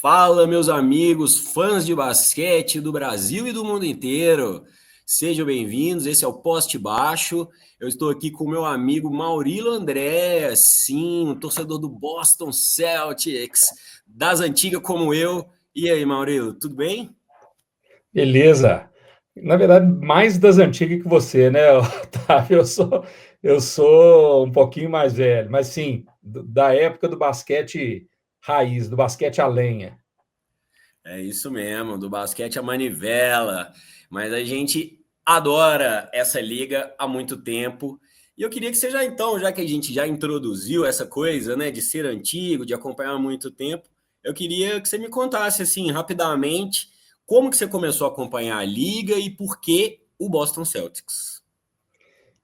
Fala, meus amigos, fãs de basquete do Brasil e do mundo inteiro. Sejam bem-vindos, esse é o Poste Baixo. Eu estou aqui com o meu amigo Maurilo André, sim, um torcedor do Boston Celtics, das antigas como eu. E aí, Maurilo, tudo bem? Beleza. Na verdade, mais das antigas que você, né, Otávio? Eu sou um pouquinho mais velho, mas sim, da época do basquete raiz, do basquete a lenha. É isso mesmo, do basquete a manivela. Mas a gente adora essa liga há muito tempo. E eu queria que você já então, já que a gente já introduziu essa coisa, né, de ser antigo, de acompanhar há muito tempo, eu queria que você me contasse assim, rapidamente, como que você começou a acompanhar a liga e por que o Boston Celtics.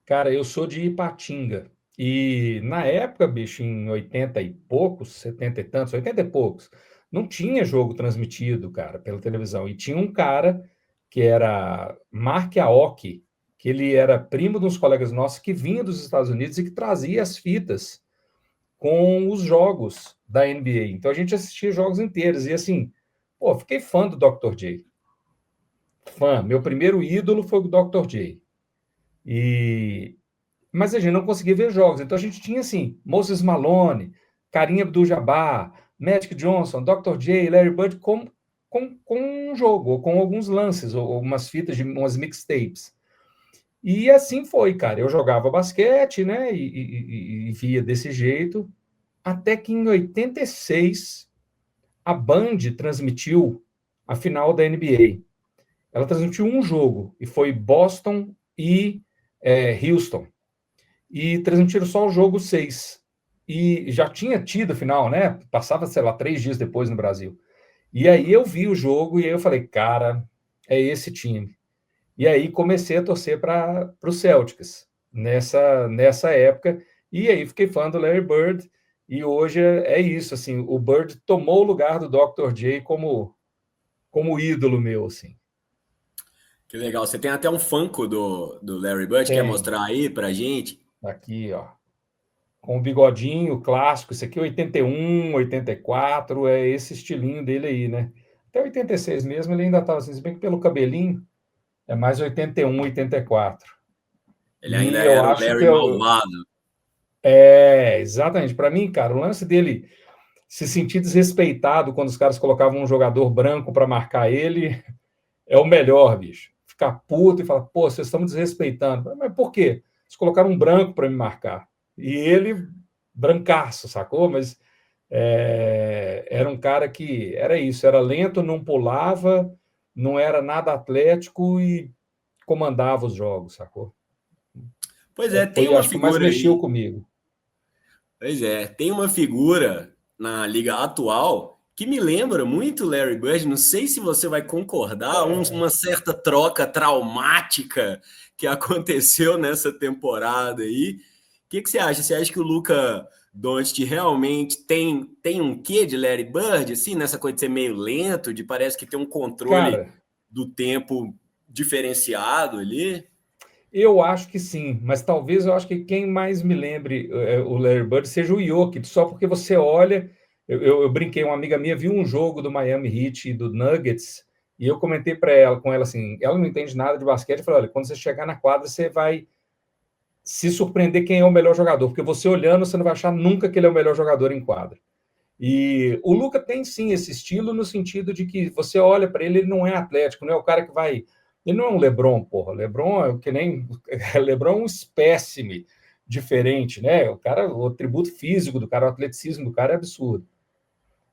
Cara, eu sou de Ipatinga. E na época, bicho, em 80 e poucos, 70 e tantos, 80 e poucos, não tinha jogo transmitido, cara, pela televisão. E tinha um cara que era Mark Aoki, que ele era primo de uns colegas nossos que vinha dos Estados Unidos e que trazia as fitas com os jogos da NBA. Então a gente assistia jogos inteiros. E assim, pô, fiquei fã do Dr. J. Fã. Meu primeiro ídolo foi o Dr. J. E mas a gente não conseguia ver jogos. Então a gente tinha assim, Moses Malone, Kareem Abdul-Jabbar, Magic Johnson, Dr. J, Larry Bird com um jogo, ou com alguns lances, ou umas fitas de umas mixtapes. E assim foi, cara. Eu jogava basquete, né? E via desse jeito. Até que em 86 a Band transmitiu a final da NBA. Ela transmitiu um jogo, e foi Boston e Houston. E transmitiram só o jogo 6. E já tinha tido a final, né? Passava, sei lá, 3 dias depois no Brasil. E aí eu vi o jogo e aí eu falei, cara, é esse time. E aí comecei a torcer para o Celtics nessa época. E aí fiquei fã do Larry Bird. E hoje é isso, assim, o Bird tomou o lugar do Dr. J como ídolo meu, assim. Que legal, você tem até um Funko do Larry Bird, quer Tem mostrar aí pra gente? aqui, ó, com o bigodinho clássico, isso aqui é 81, 84, é esse estilinho dele aí, né? Até 86 mesmo, ele ainda estava assim, se bem que pelo cabelinho, é mais 81, 84. Ele ainda E eu era o acho que Larry eu, malvado. exatamente, para mim, cara, o lance dele se sentir desrespeitado quando os caras colocavam um jogador branco para marcar ele é o melhor, bicho. Ficar puto e falar, pô, vocês estão me desrespeitando. Mas por quê? Eles colocaram um branco para me marcar. E ele, brancaço, sacou? Mas era um cara que era isso, era lento, não pulava, não era nada atlético e comandava os jogos, sacou? Pois é, tem Foi, uma acho que mais figura mexeu aí. comigo. Pois é, tem uma figura na liga atual que me lembra muito Larry Bird. Não sei se você vai concordar, uma certa troca traumática que aconteceu nessa temporada aí. O que você acha? Você acha que o Luka Doncic realmente tem um quê de Larry Bird, assim, nessa coisa de ser meio lento, de parece que tem um controle Cara, do tempo diferenciado ali? eu acho que sim, mas talvez eu acho que quem mais me lembre o Larry Bird seja o Jokic, só porque você olha, eu brinquei, uma amiga minha viu um jogo do Miami Heat e do Nuggets, e eu comentei para ela, com ela assim, ela não entende nada de basquete, eu falei, olha, quando você chegar na quadra, você vai se surpreender quem é o melhor jogador, porque você olhando, você não vai achar nunca que ele é o melhor jogador em quadra. E o Luca tem sim esse estilo no sentido de que você olha para ele, ele não é atlético, não é o cara que vai. Ele não é um LeBron, porra. LeBron é que nem. LeBron é um espécime diferente, né? O cara, o atributo físico do cara, o atleticismo do cara é absurdo.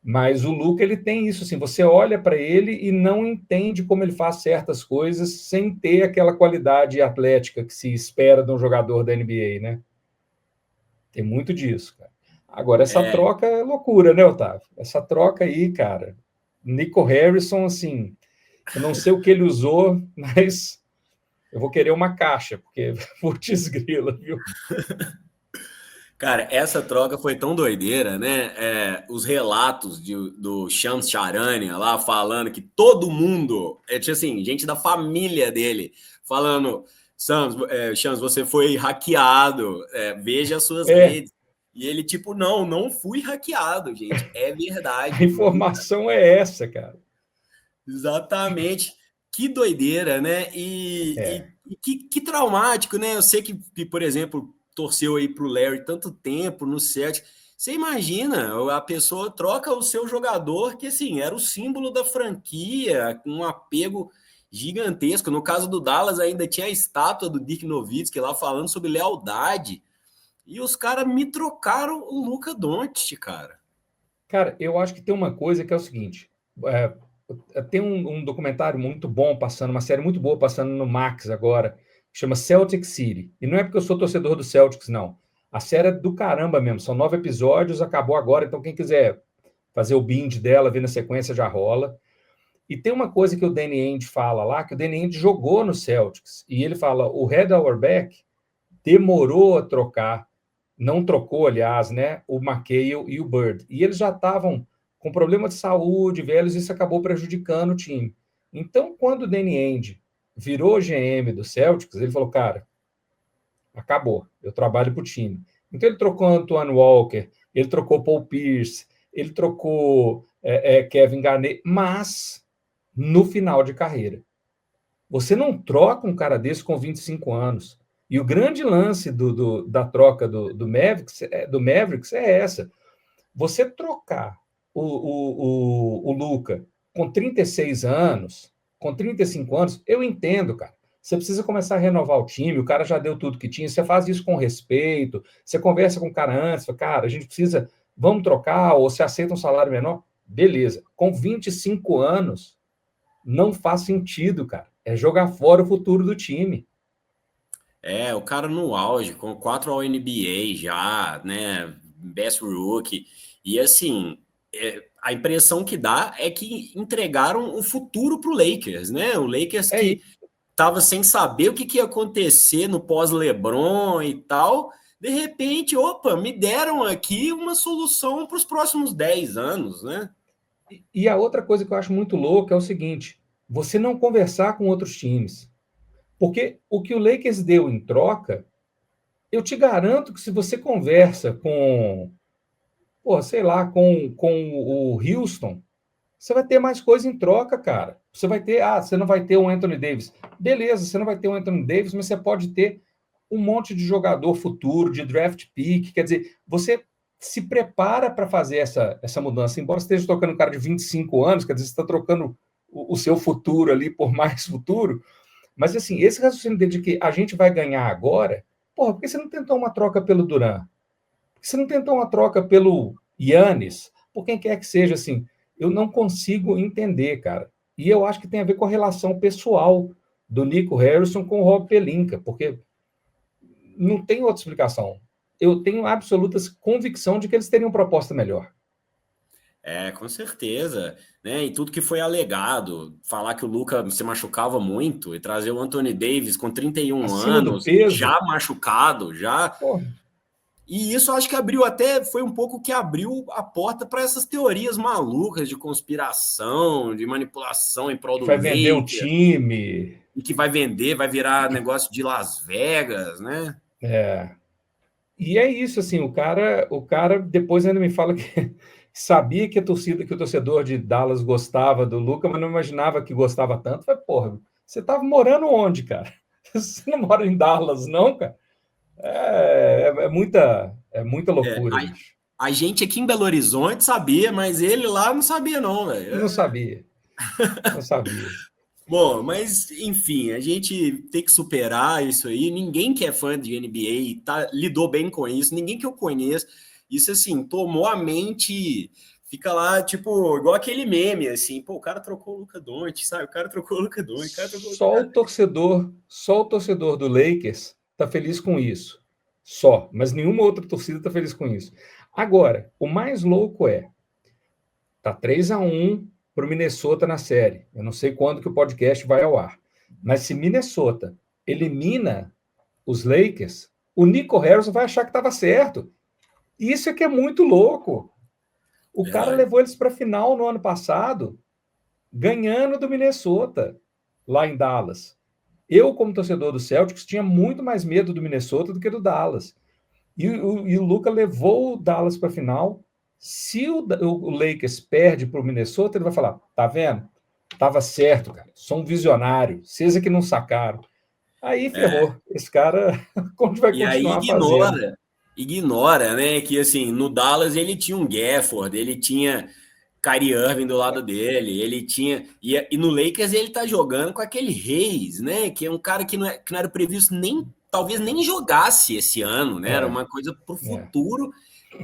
Mas o Luca, ele tem isso, assim, você olha para ele e não entende como ele faz certas coisas sem ter aquela qualidade atlética que se espera de um jogador da NBA, né? Tem muito disso, cara. Agora, essa É, troca é loucura, né, Otávio? Essa troca aí, cara. Nico Harrison, assim, eu não sei o que ele usou, mas eu vou querer uma caixa, porque putz grila, viu? cara, essa troca foi tão doideira, né? Os relatos do Shams Charania lá falando que todo mundo, tinha assim, gente da família dele, falando: Shams, você foi hackeado, veja as suas É, redes. E ele, tipo, não fui hackeado, gente. É A verdade. informação é essa, cara. Exatamente. Que doideira, né? É. E que traumático, né? Eu sei que, por exemplo, torceu aí pro Larry tanto tempo no Celtic. Você imagina, a pessoa troca o seu jogador, que assim, era o símbolo da franquia, com um apego gigantesco. No caso do Dallas, ainda tinha a estátua do Dirk Nowitzki lá falando sobre lealdade. E os caras me trocaram o Luka Doncic, cara. Cara, eu acho que tem uma coisa que é o seguinte: tem um documentário muito bom passando, uma série muito boa passando no Max agora, que chama Celtic City. E não é porque eu sou torcedor do Celtics, não. A série é do caramba mesmo, são 9 episódios, acabou agora, então quem quiser fazer o binge dela, ver na sequência, já rola. E tem uma coisa que o Danny Ainge fala lá, que o Danny Ainge jogou no Celtics, e ele fala, o Red Auerbach demorou a trocar, não trocou, aliás, né, o McHale e o Bird. E eles já estavam com problema de saúde, velhos, e isso acabou prejudicando o time. Então, quando o Danny Ainge virou GM do Celtics, ele falou, cara, acabou, eu trabalho para o time. Então, ele trocou Antoine Walker, ele trocou Paul Pierce, ele trocou Kevin Garnett, mas no final de carreira. Você não troca um cara desse com 25 anos. E o grande lance da troca do Mavericks é essa. Você trocar o Luka com 36 anos, com 35 anos, eu entendo, cara. Você precisa começar a renovar o time, o cara já deu tudo que tinha, você faz isso com respeito, você conversa com o cara antes, fala, cara, a gente precisa, vamos trocar, ou você aceita um salário menor, beleza. Com 25 anos, não faz sentido, cara. É jogar fora o futuro do time. É, o cara no auge, com 4 ao NBA já, né? Best Rookie. E assim, a impressão que dá é que entregaram o futuro pro Lakers, né? O Lakers É que isso. tava sem saber o que ia acontecer no pós-LeBron e tal. De repente, opa, me deram aqui uma solução para os próximos 10 anos, né? E a outra coisa que eu acho muito louca é o seguinte: você não conversar com outros times. Porque o que o Lakers deu em troca, eu te garanto que se você conversa com, pô, sei lá, com o Houston, você vai ter mais coisa em troca, cara. Você vai ter, você não vai ter um Anthony Davis. Beleza, você não vai ter um Anthony Davis, mas você pode ter um monte de jogador futuro, de draft pick. Quer dizer, você se prepara para fazer essa mudança. Embora você esteja trocando um cara de 25 anos, quer dizer, você está trocando o seu futuro ali por mais futuro. Mas, assim, esse raciocínio dele de que a gente vai ganhar agora, porra, por que você não tentou uma troca pelo Duran? Por que você não tentou uma troca pelo Yannis? Por quem quer que seja, assim? Eu não consigo entender, cara. E eu acho que tem a ver com a relação pessoal do Nico Harrison com o Rob Pelinka, porque não tem outra explicação. Eu tenho absoluta convicção de que eles teriam proposta melhor. É, com certeza, né? E tudo que foi alegado, falar que o Luka se machucava muito e trazer o Anthony Davis com 31 Acima do anos, peso, já machucado, já. porra, E isso acho que abriu até, foi um pouco que abriu a porta para essas teorias malucas de conspiração, de manipulação em prol que do vai vender o Lakers, time. e que vai vender, vai virar negócio de Las Vegas, né? É. E é isso, assim, o cara depois ainda me fala que sabia que a torcida, que o torcedor de Dallas gostava do Luka, mas não imaginava que gostava tanto. Falei, porra, você tava morando onde, cara? Você não mora em Dallas, não, cara? É muita É, loucura, bicho. a gente aqui em Belo Horizonte sabia, mas ele lá não sabia, não, velho. Não sabia, não sabia. Bom, mas enfim, a gente tem que superar isso aí. Ninguém que é fã de NBA lidou bem com isso, ninguém que eu conheço. Isso assim, tomou a mente, fica lá, tipo, igual aquele meme, assim, pô, o cara trocou o Luka Doncic, sabe? O cara trocou o Luka Doncic, o cara trocou o Luka Só o torcedor do Lakers está feliz com isso. Só, mas nenhuma outra torcida está feliz com isso. Agora, o mais louco tá 3-1 para o Minnesota na série. Eu não sei quando que o podcast vai ao ar. Mas se Minnesota elimina os Lakers, o Nico Harrison vai achar que estava certo. Isso é que é muito louco. O cara Verdade. levou eles para a final no ano passado, ganhando do Minnesota, lá em Dallas. Eu, como torcedor do Celtics, tinha muito mais medo do Minnesota do que do Dallas. E o Luka levou o Dallas para a final. Se o Lakers perde para o Minnesota, ele vai falar: tá vendo? Tava certo, cara. Sou um visionário. Vocês é que não sacaram. Aí É. ferrou. Esse cara, onde vai E aí continuar fazendo? ignora, né, que assim, no Dallas ele tinha um Gafford, ele tinha Kyrie Irving do lado dele, ele tinha. E no Lakers ele tá jogando com aquele Reis, né? Que é um cara que não era previsto nem, talvez nem jogasse esse ano, né? Era É, uma coisa pro é. futuro,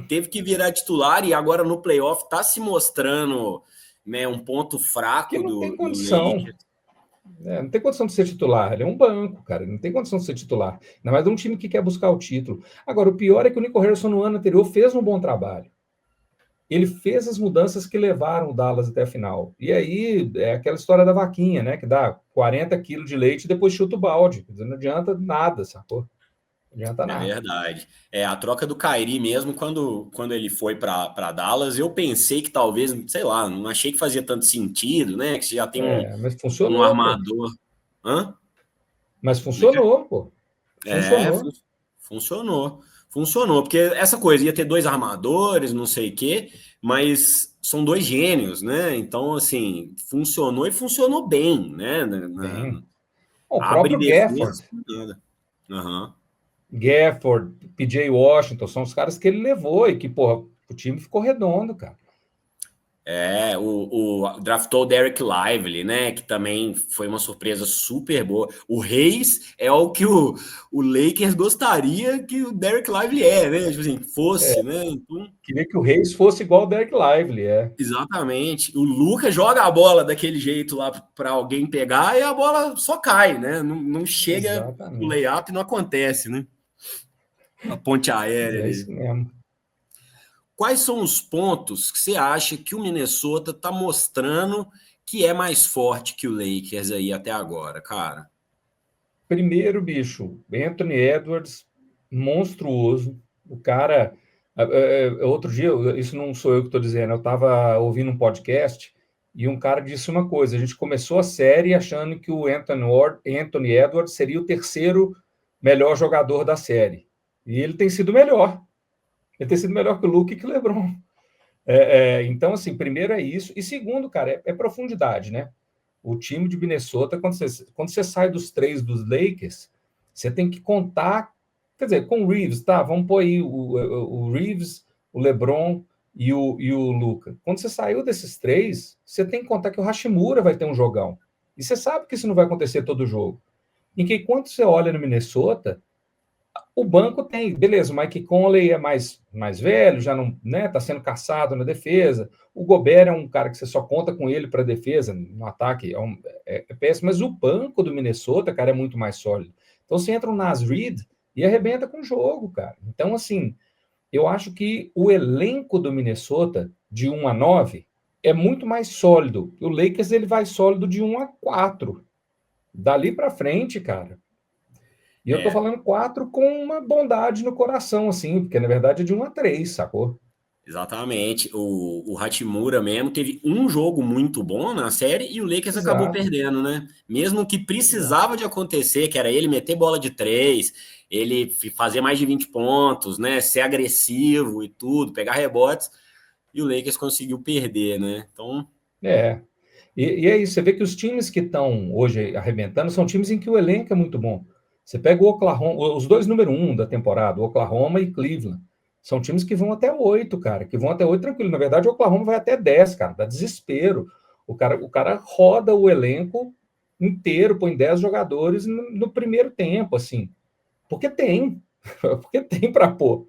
teve que virar titular e agora no playoff tá se mostrando, né, um ponto Que fraco não tem do condição. Lakers. Não tem condição de ser titular. Ele é um banco, cara. Ele não tem condição de ser titular. Ainda mais de um time que quer buscar o título. Agora, o pior é que o Nico Harrison, no ano anterior, fez um bom trabalho. Ele fez as mudanças que levaram o Dallas até a final. E aí é aquela história da vaquinha, né? Que dá 40 quilos de leite e depois chuta o balde. Não adianta nada, sacou? Não adianta É nada. verdade. É, a troca do Kyrie mesmo, quando ele foi para Dallas, eu pensei que talvez, sei lá, não achei que fazia tanto sentido, né? Que você já tem Mas um funcionou, pô. armador. Hã? Mas Como é que é? funcionou, pô. É, Funcionou. funcionou. Funcionou, porque essa coisa ia ter dois armadores, não sei o quê, mas são dois gênios, né? Então, assim, funcionou e funcionou bem, né? Bem. Bom, o Abre próprio defesa, Gafford. nada. Aham. Gafford, PJ Washington, são os caras que ele levou e que, porra, o time ficou redondo, cara. É, o draftou o Derek Lively, né? Que também foi uma surpresa super boa. O Reis é o que o Lakers gostaria que o Derek Lively né? Tipo assim, fosse, né? Então, Queria que o Reis fosse igual o Derek Lively, é. exatamente. O Lucas joga a bola daquele jeito lá para alguém pegar e a bola só cai, né? Não chega o Exatamente. layup, não acontece, né? A ponte aérea É isso ali. mesmo. Quais são os pontos que você acha que o Minnesota está mostrando que é mais forte que o Lakers aí até agora, cara? Primeiro, bicho, Anthony Edwards, monstruoso. O cara. Outro dia, isso não sou eu que estou dizendo, eu estava ouvindo um podcast e um cara disse uma coisa: a gente começou a série achando que o Anthony Edwards seria o terceiro melhor jogador da série. E ele tem sido melhor. Ele tem sido melhor que o Luke e que o LeBron. Então, assim, primeiro é isso. E segundo, cara, é profundidade, né? O time de Minnesota, quando você sai dos três dos Lakers, você tem que contar, quer dizer, com o Reeves, tá? Vamos pôr aí o Reeves, o LeBron e o Luka. Quando você saiu desses três, você tem que contar que o Hashimura vai ter um jogão. E você sabe que isso não vai acontecer todo jogo. E que quando você olha no Minnesota, o banco tem, beleza, o Mike Conley é mais velho, já não, né, tá sendo caçado na defesa. O Gobert é um cara que você só conta com ele para defesa, no ataque é péssimo, mas o banco do Minnesota, cara, é muito mais sólido. Então você entra o Nas Reed e arrebenta com o jogo, cara. Então, assim, eu acho que o elenco do Minnesota, de 1 a 9 é muito mais sólido. O Lakers ele vai sólido de 1 a 4. Dali para frente, cara, e eu tô É, falando 4 com uma bondade no coração, assim, porque na verdade é de 1 a 3, sacou? exatamente. O Hachimura mesmo teve um jogo muito bom na série e o Lakers acabou Exato, perdendo, né? Mesmo que exato. precisava de acontecer, que era ele meter bola de três, ele fazer mais de 20 pontos, né? Ser agressivo e tudo, pegar rebotes, e o Lakers conseguiu perder, né? Então, É. E é isso, você vê que os times que estão hoje arrebentando são times em que o elenco é muito bom. Você pega o Oklahoma, os dois número 1 da temporada, o Oklahoma e Cleveland. São times que vão até 8, cara, que vão até 8 tranquilo. Na verdade, o Oklahoma vai até 10, cara, dá desespero. O cara roda o elenco inteiro, põe 10 jogadores no primeiro tempo, assim. Porque tem. Porque tem para pôr,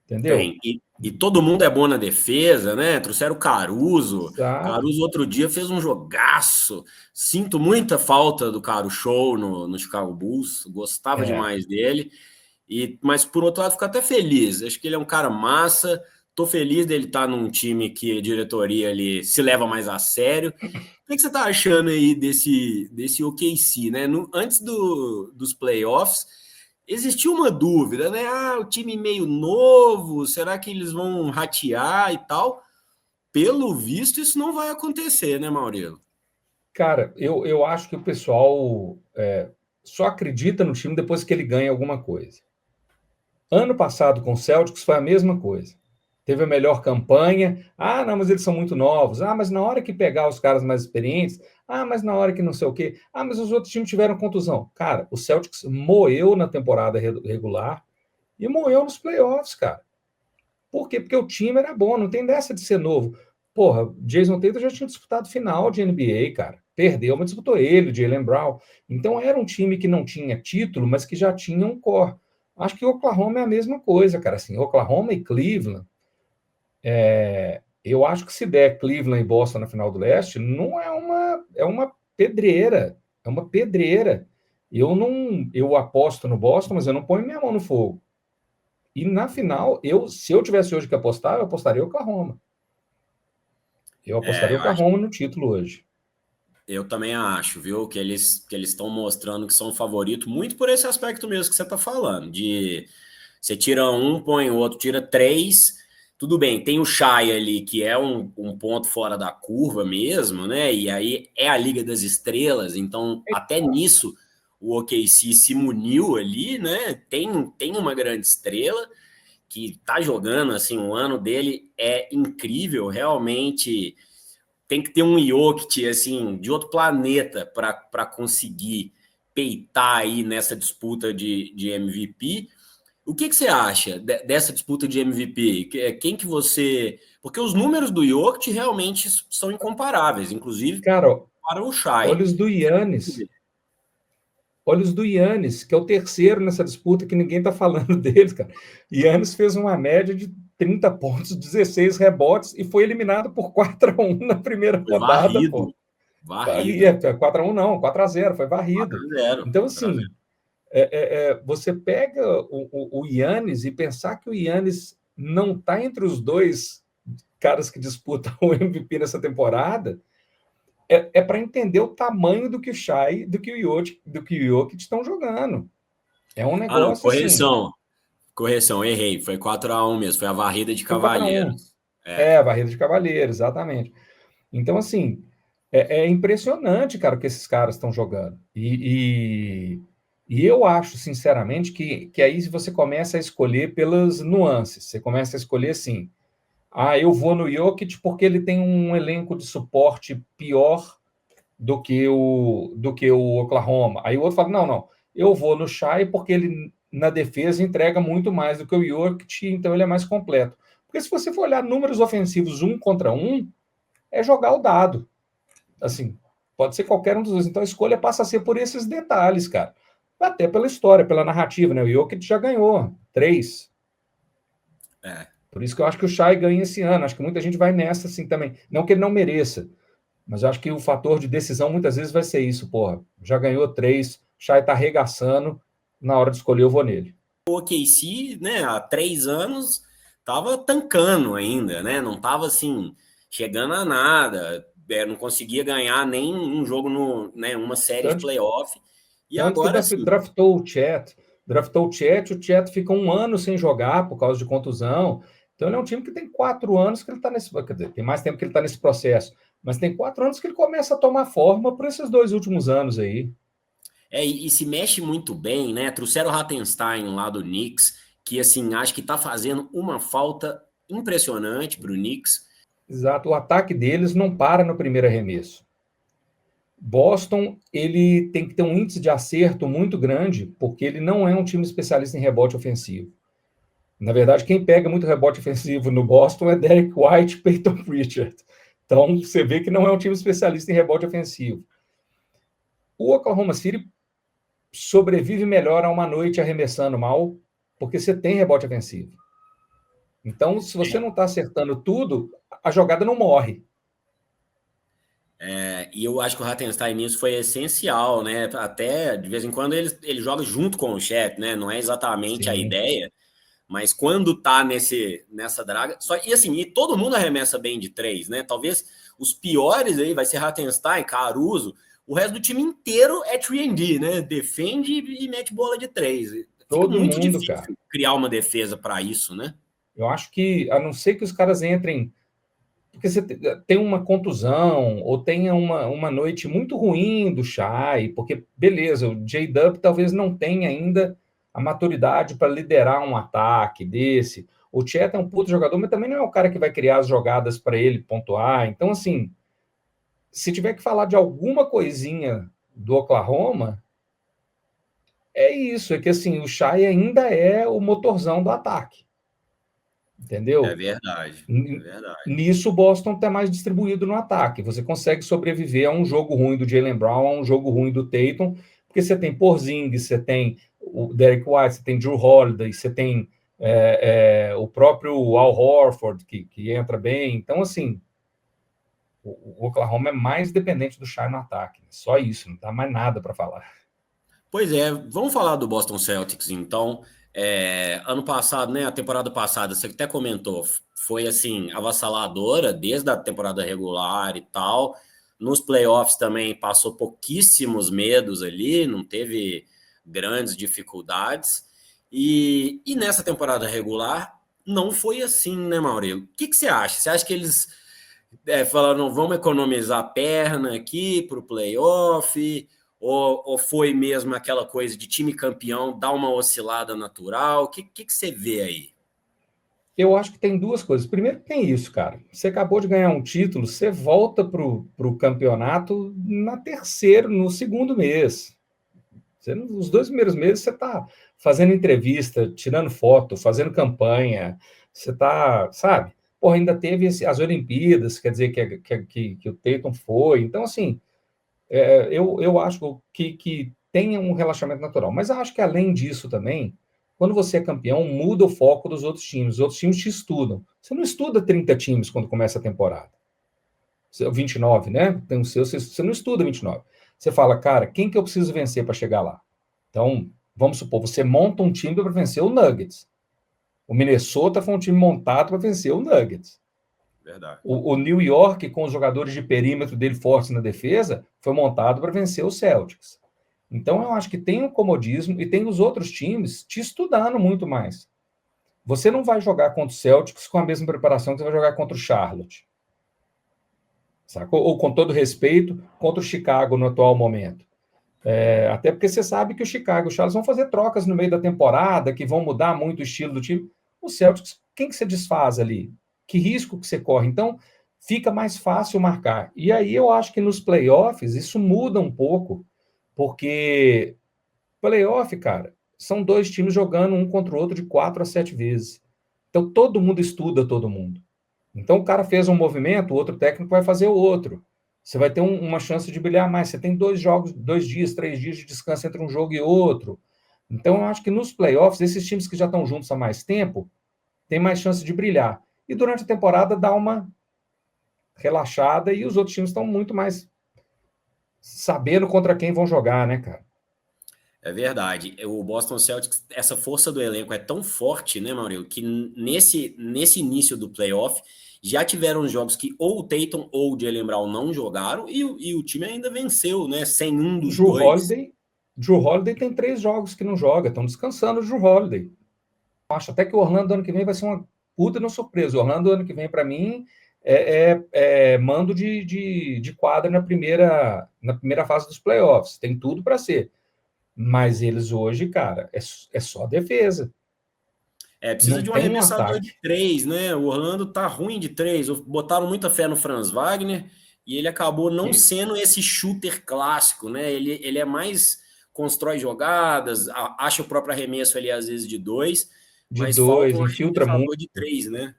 entendeu? tem. E todo mundo é bom na defesa, né? Trouxeram o Caruso. Exato. Caruso outro dia fez um jogaço. Sinto muita falta do Caruso Show no Chicago Bulls. Gostava É. demais dele. Mas por outro lado, fico até feliz. Acho que ele é um cara massa. Tô feliz dele estar num time que a diretoria ali se leva mais a sério. O que você tá achando aí desse OKC, né? Antes dos playoffs, existiu uma dúvida, né? Ah, o time meio novo, será que eles vão ratear e tal? Pelo visto, isso não vai acontecer, né, Maurilo? Cara, eu acho que o pessoal só acredita no time depois que ele ganha alguma coisa. Ano passado, com o Celtics, foi a mesma coisa. Teve a melhor campanha. Ah, não, mas eles são muito novos. Ah, mas na hora que pegar os caras mais experientes. Ah, mas na hora que não sei o quê. Ah, mas os outros times tiveram contusão. Cara, o Celtics moeu na temporada regular e moeu nos playoffs, cara. Por quê? Porque o time era bom, não tem dessa de ser novo. Porra, Jason Tatum já tinha disputado final de NBA, cara. Perdeu, mas disputou ele, Jaylen Brown. Então era um time que não tinha título, mas que já tinha um core. Acho que o Oklahoma é a mesma coisa, cara. Assim, Oklahoma e Cleveland. Eu acho que se der Cleveland e Boston na final do leste, não é uma pedreira. É uma pedreira. Eu aposto no Boston, mas eu não ponho minha mão no fogo. E na final, se eu tivesse hoje que apostar, eu apostaria o Oklahoma. Eu apostaria o Eu acho. Oklahoma no título hoje. Eu também acho, viu, que eles estão mostrando que são favorito muito por esse aspecto mesmo que você está falando, de você tira um, põe o outro, tira três, tudo bem, tem o Shai ali, que é um ponto fora da curva mesmo, né, e aí é a Liga das Estrelas, então até nisso o OKC se muniu ali, né, tem uma grande estrela que tá jogando, assim, o ano dele é incrível, realmente tem que ter um Jokic, assim, de outro planeta para conseguir peitar aí nessa disputa de MVP. O que você acha dessa disputa de MVP? Quem que você... Porque os números do Jokic realmente são incomparáveis, inclusive Cara, para o Shai. olha os do Yannis. Olha os do Yannis, que é o terceiro nessa disputa que ninguém está falando deles, cara. Yannis fez uma média de 30 pontos, 16 rebotes e foi eliminado por 4-1 na primeira Foi rodada, varrido. pô. Varrido. 4-1 não, 4-0, foi varrido. 4-0. Então, 4-0. assim, você pega o Yannis e pensar que o Yannis não está entre os dois caras que disputam o MVP nessa temporada, para entender o tamanho do que o Shai, do que o Jokic estão jogando. É um Ah, não, negócio assim. correção. Correção, errei. Foi 4-1 mesmo. Foi a varrida de Foi 4-1. Cavalheiros. É. A varrida de Cavaleiro, exatamente. Então, assim, é impressionante, cara, o que esses caras estão jogando. E eu acho, sinceramente, que aí você começa a escolher pelas nuances. Você começa a escolher assim. Ah, eu vou no Jokic porque ele tem um elenco de suporte pior do que o Oklahoma. Aí o outro fala, não, não, eu vou no Shai porque ele na defesa entrega muito mais do que o Jokic, então ele é mais completo. Porque se você for olhar números ofensivos um contra um, é jogar o dado. Assim, pode ser qualquer um dos dois. Então a escolha passa a ser por esses detalhes, cara. Até pela história, pela narrativa, né? O Jokic já ganhou 3. É. Por isso que eu acho que o Shai ganha esse ano. Acho que muita gente vai nessa assim também. Não que ele não mereça, mas eu acho que o fator de decisão muitas vezes vai ser isso, porra. Já ganhou 3, Shai tá arregaçando, na hora de escolher eu vou nele. O OKC, né, há 3 anos, tava tancando ainda, né? Não tava assim, chegando a nada. Não conseguia ganhar nem um jogo né, uma série de Tanto, playoff. E tanto que agora sim. draftou o Chet fica um ano sem jogar por causa de contusão. Então ele é um time que tem 4 anos que ele está nesse, quer dizer, tem mais tempo que ele está nesse processo, mas tem 4 anos que ele começa a tomar forma por esses 2 últimos anos aí. E se mexe muito bem, né? Trouxeram o Hartenstein lá do Knicks, que assim, acho que tá fazendo uma falta impressionante pro Knicks. Exato, o ataque deles não para no primeiro arremesso. Boston, ele tem que ter um índice de acerto muito grande, porque ele não é um time especialista em rebote ofensivo. Na verdade, quem pega muito rebote ofensivo no Boston é Derek White e Peyton Pritchard. Então, você vê que não é um time especialista em rebote ofensivo. O Oklahoma City sobrevive melhor a uma noite arremessando mal, porque você tem rebote ofensivo. Então, se você não está acertando tudo, a jogada não morre. E eu acho que o Hartenstein nisso foi essencial, né? Até de vez em quando ele joga junto com o Chet, né? Não é exatamente a Sim. ideia, mas quando tá nessa draga. E assim, e todo mundo arremessa bem de três, né? Talvez os piores aí vai ser Hartenstein, Caruso. O resto do time inteiro é 3&D, né? Defende e mete bola de três. Fica Todo muito mundo, cara. difícil criar uma defesa para isso, né? Eu acho que, a não ser que os caras entrem. Porque você tem uma contusão, ou tenha uma noite muito ruim do Shai, porque, beleza, o J-Dub talvez não tenha ainda a maturidade para liderar um ataque desse. O Chet é um puto jogador, mas também não é o cara que vai criar as jogadas para ele pontuar. Então, assim, se tiver que falar de alguma coisinha do Oklahoma, é isso, é que assim, o Shai ainda é o motorzão do ataque, É entendeu? verdade, é verdade. Nisso, o Boston está mais distribuído no ataque. Você consegue sobreviver a um jogo ruim do Jaylen Brown, a um jogo ruim do Tatum, porque você tem Porzingis, você tem o Derek White, você tem Drew Holiday, você tem o próprio Al Horford, que entra bem. Então, assim, o Oklahoma é mais dependente do Shai no ataque. Só isso, não dá mais nada para falar. Pois é, vamos falar do Boston Celtics, então. Ano passado, né, a temporada passada, você até comentou, foi assim, avassaladora desde a temporada regular e tal. Nos playoffs também passou pouquíssimos medos ali, não teve grandes dificuldades. E nessa temporada regular não foi assim, né, Maurílio? O que você acha? Você acha que eles falaram, vamos economizar a perna aqui para o playoff? Ou foi mesmo aquela coisa de time campeão dar uma oscilada natural? O que você vê aí? Eu acho que tem duas coisas. Primeiro, tem isso, cara. Você acabou de ganhar um título, você volta para o campeonato no segundo mês. Os 2 primeiros meses você está fazendo entrevista, tirando foto, fazendo campanha, você está, sabe? Porra, ainda teve as Olimpíadas, quer dizer que o Tatum foi. Então, assim, eu acho que tem um relaxamento natural. Mas eu acho que além disso também, quando você é campeão, muda o foco dos outros times. Os outros times te estudam. Você não estuda 30 times quando começa a temporada. 29, né? Tem o seu, você não estuda 29. Você fala, cara, quem que eu preciso vencer para chegar lá? Então, vamos supor, você monta um time para vencer o Nuggets. O Minnesota foi um time montado para vencer o Nuggets. Verdade. O New York, com os jogadores de perímetro dele fortes na defesa, foi montado para vencer o Celtics. Então, eu acho que tem o comodismo e tem os outros times te estudando muito mais. Você não vai jogar contra o Celtics com a mesma preparação que você vai jogar contra o Charlotte. Sacou? Ou, com todo respeito, contra o Chicago no atual momento. Até porque você sabe que o Chicago e o Charlotte vão fazer trocas no meio da temporada, que vão mudar muito o estilo do time. O Celtics, quem que você desfaz ali? Que risco que você corre? Então, fica mais fácil marcar. E aí eu acho que nos playoffs isso muda um pouco, porque playoff, cara, são dois times jogando um contra o outro de 4 a 7 vezes. Então todo mundo estuda todo mundo. Então o cara fez um movimento, o outro técnico vai fazer o outro. Você vai ter uma chance de brilhar mais. Você tem 2 jogos, 2 dias, 3 dias de descanso entre um jogo e outro. Então eu acho que nos playoffs, esses times que já estão juntos há mais tempo, têm mais chance de brilhar. E durante a temporada dá uma relaxada e os outros times estão muito mais sabendo contra quem vão jogar, né, cara? É verdade. O Boston Celtics, essa força do elenco é tão forte, né, Maurício, que nesse início do playoff já tiveram jogos que ou o Tatum ou o Jaylen Brown não jogaram e o time ainda venceu, né, sem um dos Drew dois. Holiday, Drew Holiday tem 3 jogos que não joga, estão descansando o Drew Holiday. Acho até que o Orlando ano que vem vai ser uma puta de uma surpresa. O Orlando ano que vem, para mim, é mando de quadra na primeira fase dos playoffs. Tem tudo para ser. Mas eles hoje, cara, é só defesa. Precisa Não de um tem um arremessador de ataque. três, né? O Orlando tá ruim de três. Botaram muita fé no Franz Wagner e ele acabou não E sendo esse shooter clássico, né? Ele é mais constrói jogadas, acha o próprio arremesso ali às vezes de dois, de mas falta dois, um infiltra muito. arremessador de três, né?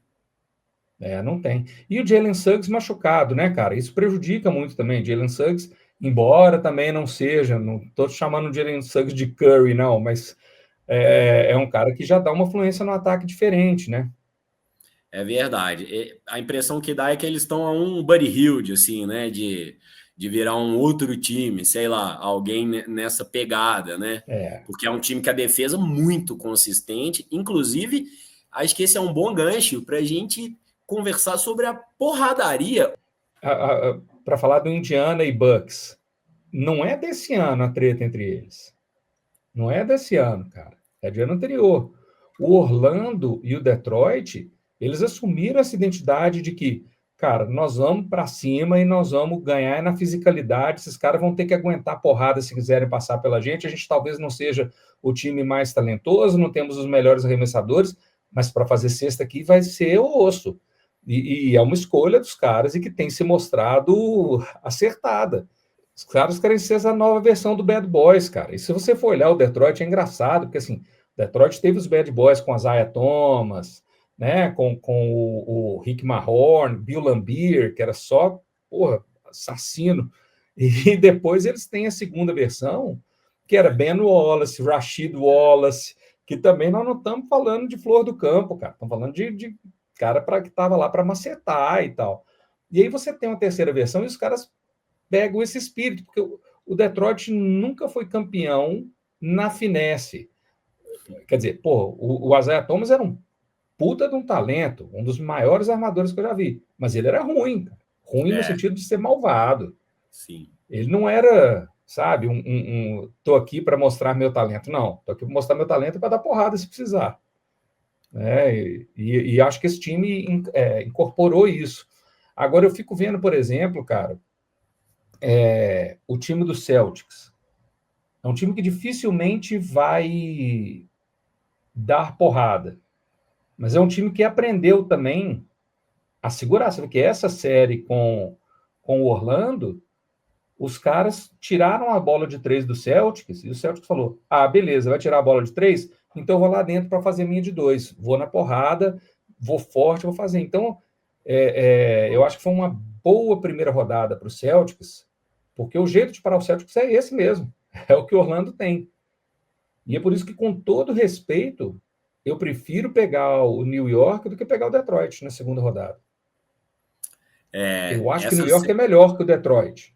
Não tem. E o Jalen Suggs machucado, né, cara? Isso prejudica muito também. Jalen Suggs, embora também não seja, não estou chamando o Jalen Suggs de Curry, não, mas é um cara que já dá uma fluência no ataque diferente, né? É verdade. A impressão que dá é que eles estão a um Buddy Hield, assim, né? De virar um outro time, sei lá, alguém nessa pegada, né? É. Porque é um time que a defesa é muito consistente. Inclusive, acho que esse é um bom gancho para a gente conversar sobre a porradaria. Para falar do Indiana e Bucks, não é desse ano a treta entre eles. Não é desse ano, cara. É de ano anterior. O Orlando e o Detroit, eles assumiram essa identidade de que cara, nós vamos para cima e nós vamos ganhar na fisicalidade. Esses caras vão ter que aguentar porrada se quiserem passar pela gente. A gente talvez não seja o time mais talentoso, não temos os melhores arremessadores, mas para fazer cesta aqui vai ser o osso. E é uma escolha dos caras e que tem se mostrado acertada. Os caras querem ser essa nova versão do Bad Boys, cara. E se você for olhar o Detroit, é engraçado, porque assim, Detroit teve os Bad Boys com a Isaiah Thomas, né, com o Rick Mahorn, Bill Laimbeer, que era só, porra, assassino. E depois eles têm a segunda versão, que era Ben Wallace, Rasheed Wallace, que também nós não estamos falando de flor do campo, cara. Estamos falando de cara que estava lá para macetar e tal. E aí você tem uma terceira versão e os caras pegam esse espírito, porque o Detroit nunca foi campeão na finesse. Quer dizer, pô, o Isaiah Thomas era um puta de um talento, um dos maiores armadores que eu já vi, mas ele era ruim, cara. Ruim no sentido de ser malvado. Sim. Ele não era, sabe, tô aqui para mostrar meu talento. Não, tô aqui para mostrar meu talento para dar porrada se precisar. E acho que esse time incorporou isso. Agora eu fico vendo, por exemplo, cara, o time do Celtics. É um time que dificilmente vai dar porrada, mas é um time que aprendeu também a segurar. Sabe que essa série com o Orlando, os caras tiraram a bola de 3 do Celtics e o Celtics falou: ah, beleza, vai tirar a bola de 3? Então eu vou lá dentro para fazer minha de 2. Vou na porrada, vou forte, vou fazer. Então, eu acho que foi uma boa primeira rodada para o Celtics, porque o jeito de parar o Celtics é esse mesmo. É o que o Orlando tem. E é por isso que, com todo respeito, eu prefiro pegar o New York do que pegar o Detroit na segunda rodada. Eu acho que o New York é melhor que o Detroit.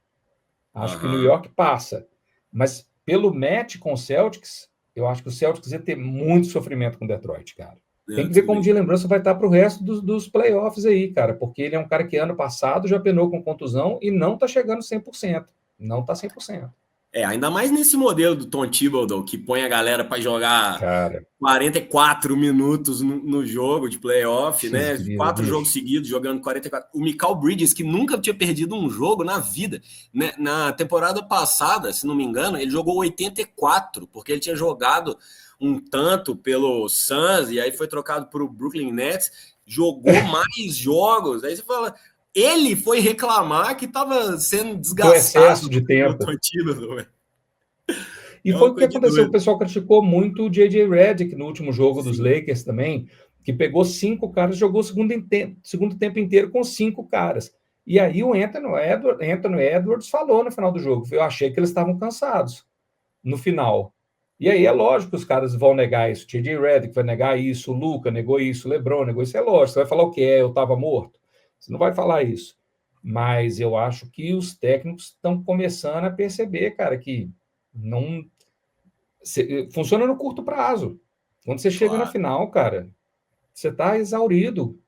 Acho que o New York passa. Mas pelo match com o Celtics, eu acho que o Celtics ia ter muito sofrimento com o Detroit, cara. Tem que ver como de lembrança vai estar para o resto dos playoffs aí, cara, porque ele é um cara que ano passado já penou com contusão e não está chegando 100%. Não está 100%. Ainda mais nesse modelo do Tom Thibodeau, que põe a galera para jogar, cara, 44 minutos no jogo de playoff, né? 4 jogos seguidos, jogando 44. O Mikal Bridges, que nunca tinha perdido um jogo na vida, né? Na temporada passada, se não me engano, ele jogou 84, porque ele tinha jogado um tanto pelo Suns, e aí foi trocado para o Brooklyn Nets, jogou mais jogos. Aí você fala... Ele foi reclamar que estava sendo desgastado. Do excesso de tempo. E foi o que aconteceu. O pessoal criticou muito o J.J. Redick no último jogo dos Lakers também, que pegou 5 caras, jogou o segundo tempo inteiro com 5 caras. E aí o Anthony Edwards falou no final do jogo: eu achei que eles estavam cansados no final. E aí é lógico que os caras vão negar isso. J.J. Redick vai negar isso, o Luka negou isso, o LeBron negou isso. É lógico. Você vai falar o quê? Eu estava morto? Você não vai falar isso. Mas eu acho que os técnicos estão começando a perceber, cara, que não funciona no curto prazo. Quando você chega na final, cara, você está exaurido.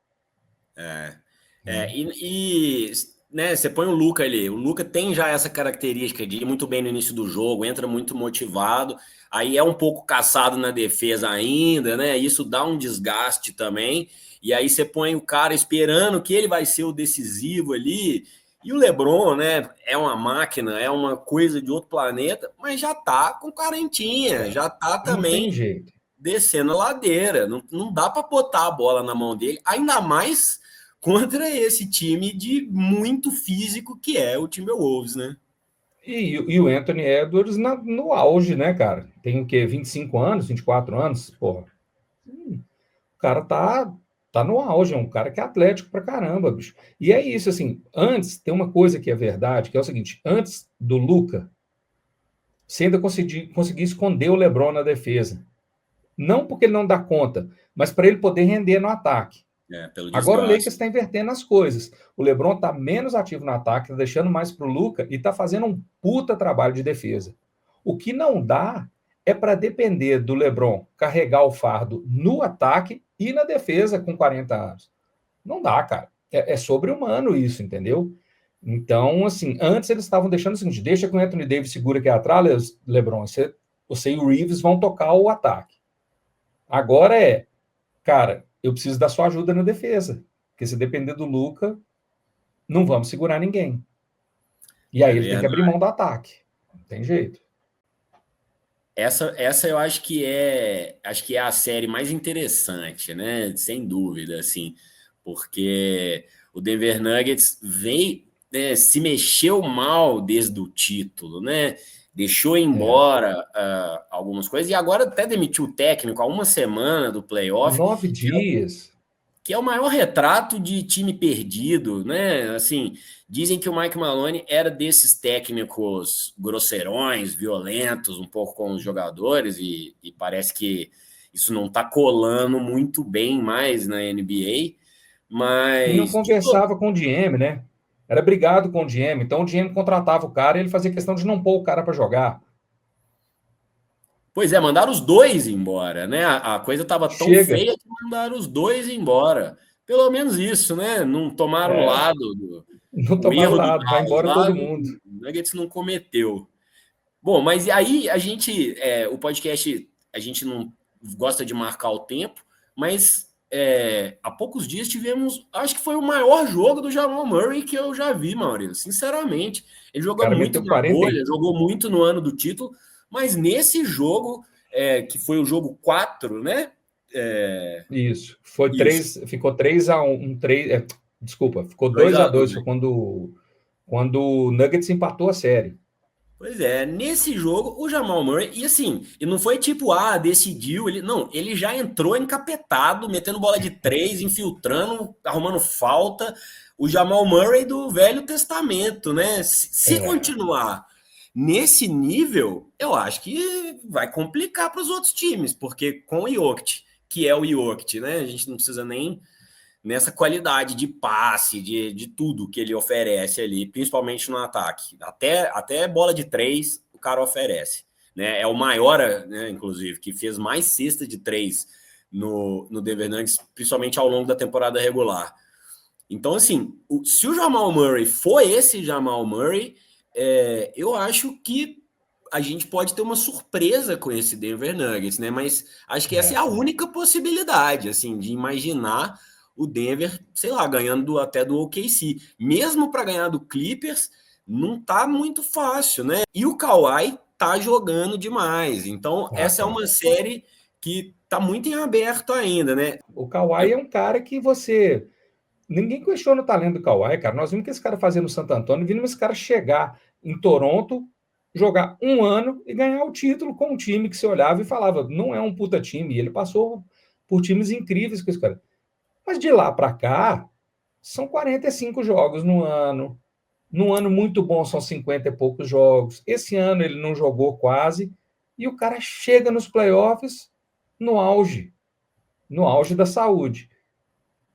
Né, você põe o Luka ali. O Luka tem já essa característica de ir muito bem no início do jogo, entra muito motivado, aí é um pouco caçado na defesa ainda, né? Isso dá um desgaste também. E aí você põe o cara esperando que ele vai ser o decisivo ali. E o LeBron, né, é uma máquina, é uma coisa de outro planeta, mas já tá com carentinha, já tá também descendo a ladeira. Não dá para botar a bola na mão dele, ainda mais contra esse time de muito físico que é o Timberwolves, né? E o Anthony Edwards no auge, né, cara? Tem o quê? 25 anos, 24 anos? Porra. O cara tá no auge, é um cara que é atlético pra caramba, bicho. E é isso, assim, antes, tem uma coisa que é verdade, que é o seguinte: antes do Luka, você ainda conseguia esconder o LeBron na defesa. Não porque ele não dá conta, mas para ele poder render no ataque. Agora o Lakers está invertendo as coisas. O LeBron está menos ativo no ataque, está deixando mais para o Luka e está fazendo um puta trabalho de defesa. O que não dá é para depender do LeBron carregar o fardo no ataque e na defesa com 40 anos. Não dá, cara. É sobre-humano isso, entendeu? Então, assim, antes eles estavam deixando o seguinte: deixa que o Anthony Davis segura aqui atrás, LeBron, você e o Reeves vão tocar o ataque. Agora cara, eu preciso da sua ajuda na defesa, porque se depender do Luka, não vamos segurar ninguém. E aí ele tem que abrir mão do ataque. Não tem jeito. Essa eu acho que é a série mais interessante, né? Sem dúvida, assim, porque o Denver Nuggets veio, né, se mexeu mal desde o título, né? Deixou embora algumas coisas e agora até demitiu o técnico há uma semana do playoff. 9 dias. Que é o maior retrato de time perdido, né? Assim, dizem que o Mike Maloney era desses técnicos grosseirões, violentos, um pouco com os jogadores, e parece que isso não está colando muito bem mais na NBA, E não mas conversava com o GM, né? Era brigado com o GM. Então o GM contratava o cara e ele fazia questão de não pôr o cara para jogar. pois é, mandaram os dois embora, né? A coisa estava tão Chega. feia que mandaram os dois embora. Pelo menos isso, né? Não tomaram o É, lado não o tomaram erro do lado, vai Dallas embora lá, todo o mundo. Nuggets não cometeu. Bom, mas aí a gente, o podcast, a gente não gosta de marcar o tempo, mas há poucos dias tivemos, acho que foi o maior jogo do Jamal Murray que eu já vi, Maurício, sinceramente. Ele O jogou cara muito meteu na 40 bolha, jogou muito no ano do título, mas nesse jogo, que foi o jogo 4, né? Isso. Foi Isso, 3, ficou 3-1, 3, desculpa, ficou 2 2 a a 2 2 foi quando o Nuggets empatou a série. Pois é, nesse jogo, o Jamal Murray, e assim, e não foi tipo, decidiu, não, ele já entrou encapetado, metendo bola de três, infiltrando, arrumando falta, o Jamal Murray do Velho Testamento, né? Se É, continuar nesse nível, eu acho que vai complicar para os outros times, porque com o Jokic, que é o Jokic, né? A gente não precisa nem nessa qualidade de passe, de tudo que ele oferece ali, principalmente no ataque. Até bola de três o cara oferece. Né? É o maior, né, inclusive, que fez mais cesta de três no Denver Nuggets, principalmente ao longo da temporada regular. Então, assim, se o Jamal Murray for esse Jamal Murray, eu acho que a gente pode ter uma surpresa com esse Denver Nuggets, né? Mas acho que essa é é. a única possibilidade, assim, de imaginar o Denver, sei lá, ganhando até do OKC. Mesmo para ganhar do Clippers, não tá muito fácil, né? E o Kawhi tá jogando demais. Então, essa é Tá. uma série que tá muito em aberto ainda, né? O Kawhi é um cara que você. Ninguém questiona o talento do Kawhi, cara. Nós vimos o que esse cara fazia no Santo Antônio, vimos esse cara chegar em Toronto, jogar um ano e ganhar o título com um time que você olhava e falava, não é um puta time. E ele passou por times incríveis com esse cara. Mas de lá para cá, são 45 jogos no ano. Num ano muito bom, são 50 e poucos jogos. Esse ano ele não jogou quase. E o cara chega nos playoffs no auge da saúde.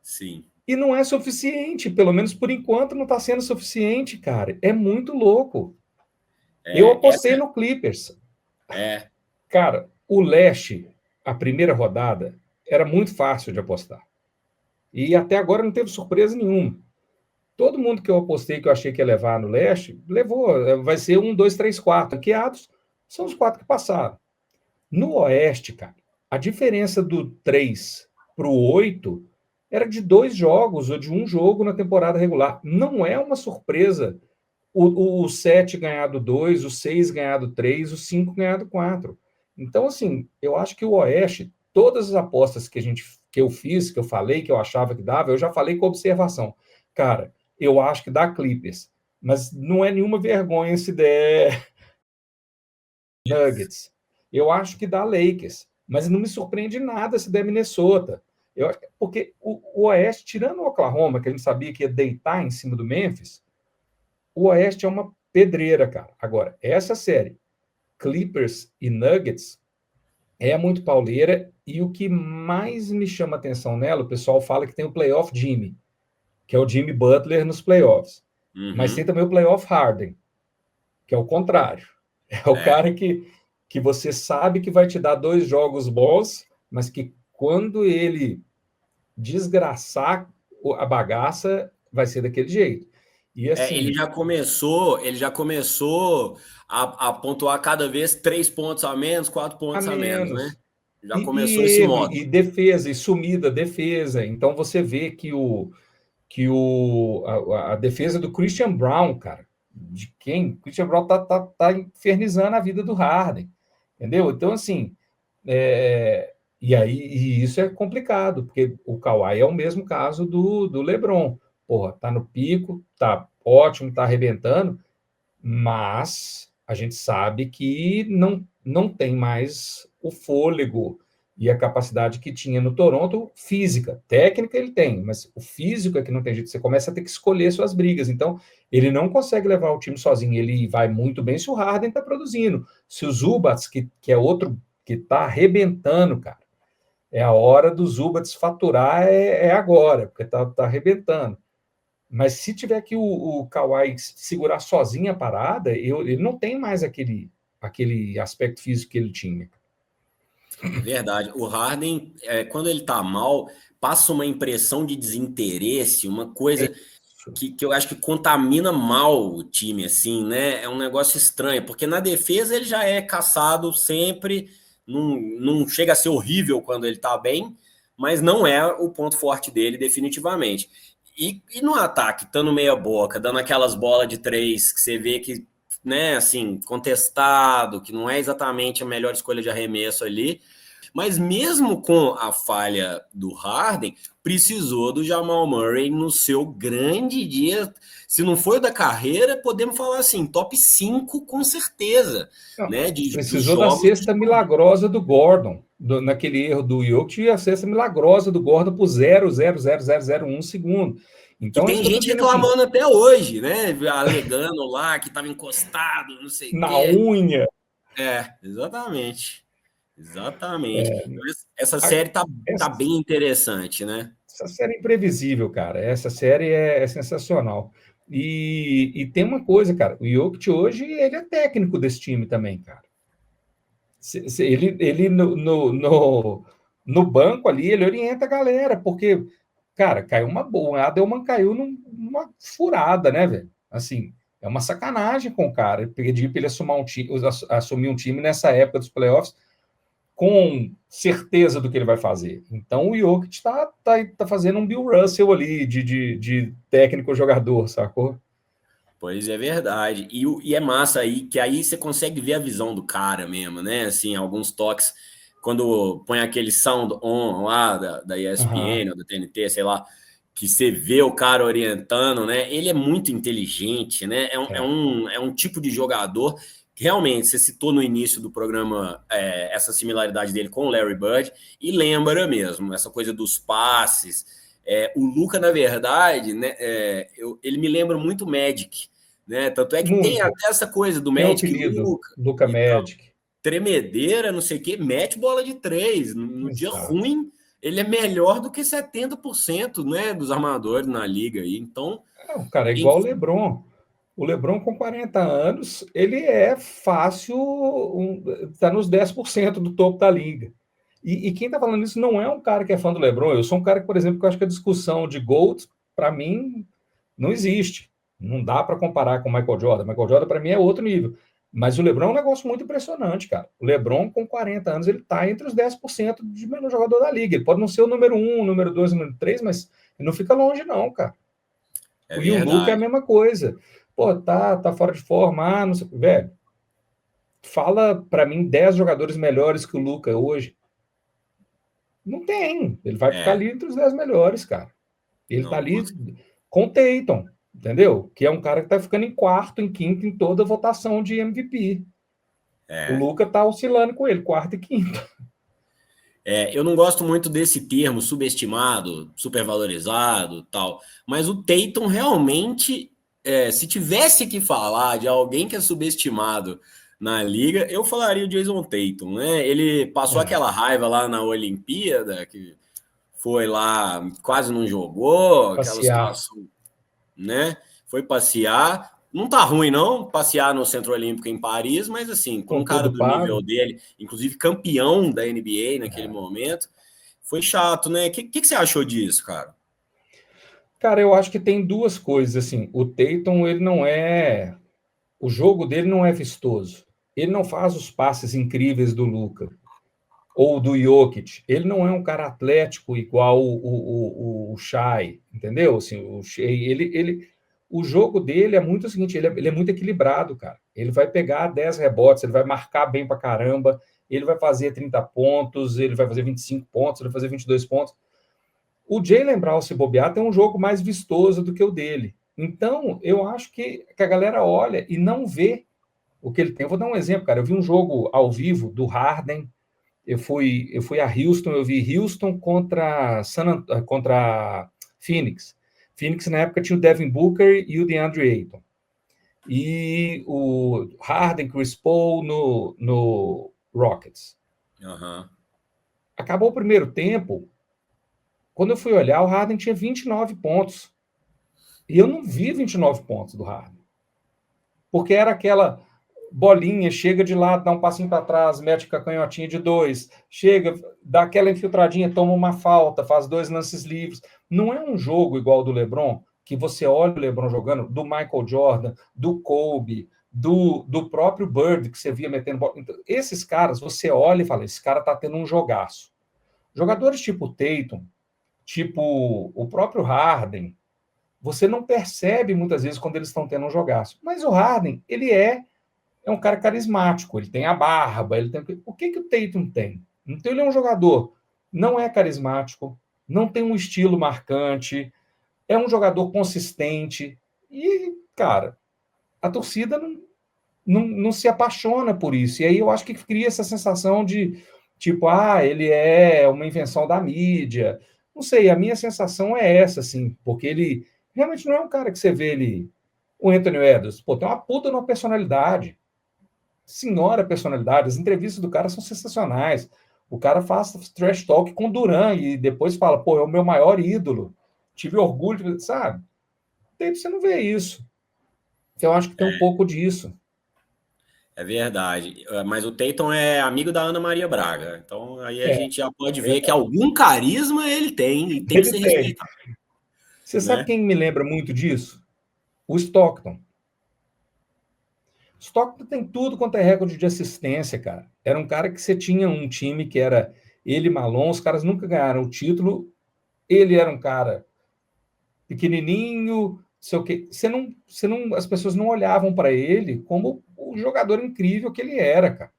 Sim. E não é suficiente, pelo menos por enquanto não está sendo suficiente, cara. É muito louco. Eu Essa apostei no Clippers. é. Cara, o leste, a primeira rodada, era muito fácil de apostar. E até agora não teve surpresa nenhuma. Todo mundo que eu apostei que eu achei que ia levar no leste, levou. Vai ser 1, 2, 3, 4. Ranqueados são os 4 que passaram. No oeste, cara, a diferença do 3 para o 8 era de 2 jogos ou de um jogo na temporada regular. Não é uma surpresa o 7 ganhar do 2, o 6 ganhar do 3, o 5 ganhar do 4. Então, assim, eu acho que o Oeste, todas as apostas que eu fiz, que eu falei, que eu achava que dava, eu já falei com observação. Cara, eu acho que dá Clippers, mas não é nenhuma vergonha se der Nuggets. Eu acho que dá Lakers, mas não me surpreende nada se der Minnesota. Porque o Oeste, tirando o Oklahoma, que a gente sabia que ia deitar em cima do Memphis, o Oeste é uma pedreira, cara. Agora, essa série, Clippers e Nuggets, é muito pauleira e o que mais me chama atenção nela, o pessoal fala que tem o playoff Jimmy, que é o Jimmy Butler nos playoffs. Mas tem Uhum. também o playoff Harden, que é o contrário. É o É. cara que você sabe que vai te dar 2 jogos bons, mas que quando ele desgraçar a bagaça, vai ser daquele jeito. E Ele assim, já começou a pontuar cada vez 3 pontos a menos, 4 a pontos a menos, né? menos. Já E começou esse erro, modo. e defesa, e sumida defesa. Então você vê que que a defesa do Christian Brown, cara, de quem? Christian Brown tá infernizando a vida do Harden, entendeu? Então, assim, e isso é complicado, porque o Kawhi é o mesmo caso do LeBron. Porra, tá no pico, tá ótimo, tá arrebentando, mas a gente sabe que não tem mais o fôlego e a capacidade que tinha no Toronto física. Técnica ele tem, mas o físico é que não tem jeito. Você começa a ter que escolher suas brigas. Então, ele não consegue levar o time sozinho. Ele vai muito bem se o Harden está produzindo. Se o Zubats, que é outro que está arrebentando, cara, é a hora do Zubats faturar, é agora, porque tá arrebentando. Mas se tiver que o Kawhi segurar sozinho a parada, ele não tem mais aquele aspecto físico que ele tinha. É verdade. O Harden, quando ele tá mal, passa uma impressão de desinteresse, uma coisa que eu acho que contamina mal o time, assim, né? É um negócio estranho, porque na defesa ele já é caçado sempre, não chega a ser horrível quando ele tá bem, mas não é o ponto forte dele, definitivamente. E no ataque, estando meia boca, dando aquelas bolas de três que você vê que, né, assim, contestado, que não é exatamente a melhor escolha de arremesso ali, mas mesmo com a falha do Harden, precisou do Jamal Murray no seu grande dia. Se não foi da carreira, podemos falar assim, top 5 com certeza. Não, Né, dos precisou da jogos. cesta milagrosa do Gordon, naquele erro do Jokic, e a cesta milagrosa do Gordon por 0,00001 segundo. Que Então, é tem isso que eu tô gente dizendo assim, reclamando até hoje, né? Alegando lá que estava encostado, não sei o na quê. unha. Exatamente. Exatamente. Essa série tá Essa, bem interessante, né? essa série é imprevisível, cara. Essa série é sensacional. E tem uma coisa, cara, o Jokic hoje, ele é técnico desse time também, cara. Ele no banco ali, ele orienta a galera, porque, cara, caiu uma boa. A Adelman caiu numa furada, né, velho? Assim, é uma sacanagem com o cara. Pedir para ele assumir um time nessa época dos playoffs com certeza do que ele vai fazer. Então o Jokic está fazendo um Bill Russell ali de técnico jogador, sacou? Pois é verdade. E é massa aí, que aí você consegue ver a visão do cara mesmo, né? Assim, alguns toques, quando põe aquele sound on lá da ESPN Uhum. ou da TNT, sei lá, que você vê o cara orientando, né? Ele é muito inteligente, né? É um tipo de jogador que realmente você citou no início do programa essa similaridade dele com o Larry Bird, e lembra mesmo, essa coisa dos passes. O Luka, na verdade, né, ele me lembra muito o Magic, né? Tanto é que tem Muito. até essa coisa do Tem o Magic apelido, Luka Luka e tal. Magic. Tremedeira, não sei o quê, mete bola de três. No dia Exato. ruim, ele é melhor do que 70%, né, dos armadores na liga aí. Então, O cara é igual o LeBron. O LeBron, com 40 anos, ele é fácil, está nos 10% do topo da liga. E quem está falando isso não é um cara que é fã do LeBron. Eu sou um cara que, por exemplo, que eu acho que a discussão de GOAT, para mim, não existe. Não dá para comparar com o Michael Jordan. Michael Jordan, para mim, é outro nível. Mas o LeBron é um negócio muito impressionante, cara. O LeBron, com 40 anos, ele está entre os 10% de melhor jogador da liga. Ele pode não ser o número 1, o número 2, o número 3, mas ele não fica longe, não, cara. é E o Luka é a verdade. mesma coisa. Pô, tá fora de forma, não sei. Velho, fala para mim 10 jogadores melhores que o Luka hoje. Não tem. Ele vai ficar É, ali entre os 10 melhores, cara. Ele tá não, ali com o Tatum, entendeu? Que é um cara que tá ficando em quarto, em quinto, em toda a votação de MVP. O é. Luka tá oscilando com ele, quarto e quinto. Eu não gosto muito desse termo subestimado, supervalorizado, tal. Mas o Tatum realmente, se tivesse que falar de alguém que é subestimado na liga, eu falaria o Jason Tatum, né? Ele passou É. aquela raiva lá na Olimpíada, que foi lá, quase não jogou, aquela Passear. situação, né? Foi passear. Não tá ruim, não, passear no Centro Olímpico em Paris, mas assim, com Com um cara tudo do nível pago. dele, inclusive campeão da NBA naquele É. momento, foi chato, né? O que você achou disso, cara? Cara, eu acho que tem duas coisas, assim. O Tatum, ele não é... O jogo dele não é vistoso. Ele não faz os passes incríveis do Luka. ou do Jokic. Ele não é um cara atlético igual o Shai, entendeu? Assim, o Shai, o jogo dele é muito o seguinte, ele é muito equilibrado, cara. Ele vai pegar 10 rebotes, ele vai marcar bem pra caramba, ele vai fazer 30 pontos, ele vai fazer 25 pontos, ele vai fazer 22 pontos. O Jaylen Brown, se bobear, tem um jogo mais vistoso do que o dele. Então, eu acho que a galera olha e não vê o que ele tem. Eu vou dar um exemplo, cara. Eu vi um jogo ao vivo do Harden. Eu fui a Houston, eu vi Houston contra Phoenix. Phoenix, na época, tinha o Devin Booker e o DeAndre Ayton. E o Harden, Chris Paul no Rockets. Uhum. Acabou o primeiro tempo. Quando eu fui olhar, o Harden tinha 29 pontos. E eu não vi 29 pontos do Harden. Porque era aquela bolinha, chega de lado, dá um passinho para trás, mete com a canhotinha de 2, chega, dá aquela infiltradinha, toma uma falta, faz 2 lances livres. Não é um jogo igual ao do LeBron, que você olha o LeBron jogando, do Michael Jordan, do Kobe, do próprio Bird, que você via metendo bola. Então, esses caras, você olha e fala, esse cara tá tendo um jogaço. Jogadores tipo Tatum, tipo o próprio Harden, você não percebe muitas vezes quando eles estão tendo um jogaço. Mas o Harden, ele é um cara carismático, ele tem a barba, ele tem... O que o Tatum tem? Então ele é um jogador, não é carismático, não tem um estilo marcante, é um jogador consistente e, cara, a torcida não se apaixona por isso. E aí eu acho que cria essa sensação de, tipo, ele é uma invenção da mídia. Não sei, a minha sensação é essa, assim, porque ele realmente não é um cara que você vê ele... O Anthony Edwards, pô, tem uma puta numa personalidade, senhora personalidade, as entrevistas do cara são sensacionais. O cara faz trash talk com o Duran e depois fala, pô, é o meu maior ídolo. Tive orgulho, sabe? Você não vê isso. Eu acho que tem um pouco disso. É verdade. Mas o Tatum é amigo da Ana Maria Braga. Então aí a gente já pode ver que algum carisma ele tem e tem que Ele ser tem. respeitado, Você sabe né? quem me lembra muito disso? O Stockton. Stockton tem tudo quanto é recorde de assistência, cara. Era um cara que você tinha um time que era ele e Malone, os caras nunca ganharam o título. Ele era um cara pequenininho, sei o quê. As pessoas não olhavam para ele como o jogador incrível que ele era, cara.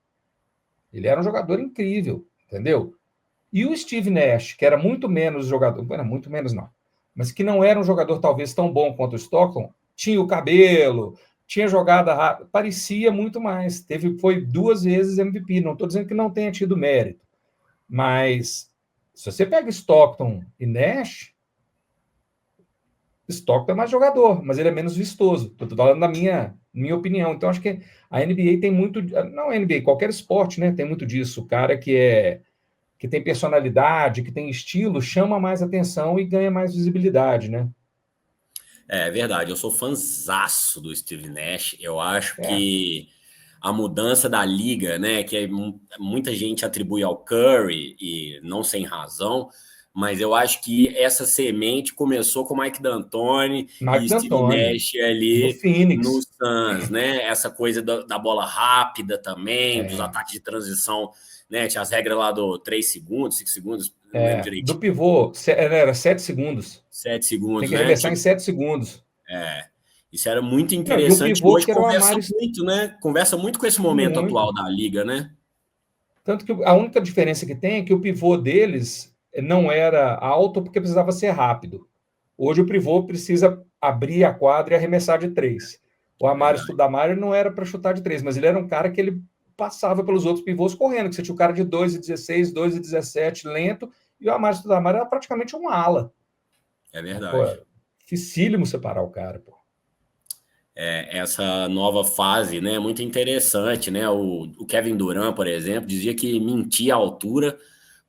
Ele era um jogador incrível, entendeu? E o Steve Nash, que era muito menos jogador, era muito menos não, mas que não era um jogador talvez tão bom quanto o Stockton, tinha o cabelo, tinha jogada rápida, parecia muito mais. Foi 2 vezes MVP. Não estou dizendo que não tenha tido mérito, mas se você pega Stockton e Nash, Stockton é mais jogador, mas ele é menos vistoso. Estou falando da minha opinião. Então, acho que a NBA tem muito. Não a NBA, qualquer esporte, né? Tem muito disso. O cara que tem personalidade, que tem estilo, chama mais atenção e ganha mais visibilidade, né? É verdade. Eu sou fãzaço do Steve Nash. Eu acho É. que a mudança da liga, né? Que muita gente atribui ao Curry e não sem razão. Mas eu acho que essa semente começou com o Mike D'Antoni Mike e Steve D'Antoni, Nash no ali no Phoenix. Suns, né? Essa coisa da bola rápida também, dos É, ataques de transição, né? Tinha as regras lá do 3 segundos, 5 segundos, não lembro do direitinho, pivô, era 7 segundos. 7 Tem segundos, que né? arremessar em Tipo, 7 segundos. isso era muito Não, e um interessante e pivô hoje que era o conversa Amaris, muito, né? Conversa muito com esse momento atual muito. da liga, né? Tanto que a única diferença que tem é que o pivô deles não era alto porque precisava ser rápido. Hoje o pivô precisa abrir a quadra e arremessar de 3. O Amari Verdade. Stoudemire não era para chutar de 3, mas ele era um cara que ele passava pelos outros pivôs correndo, que você tinha o cara de 2,16, 2,17 lento, e o Amari Stoudemire era praticamente um ala. É Pô, verdade. era dificílimo separar o cara, pô. Essa nova fase, né? Muito interessante, né? O Kevin Durant, por exemplo, dizia que mentia a altura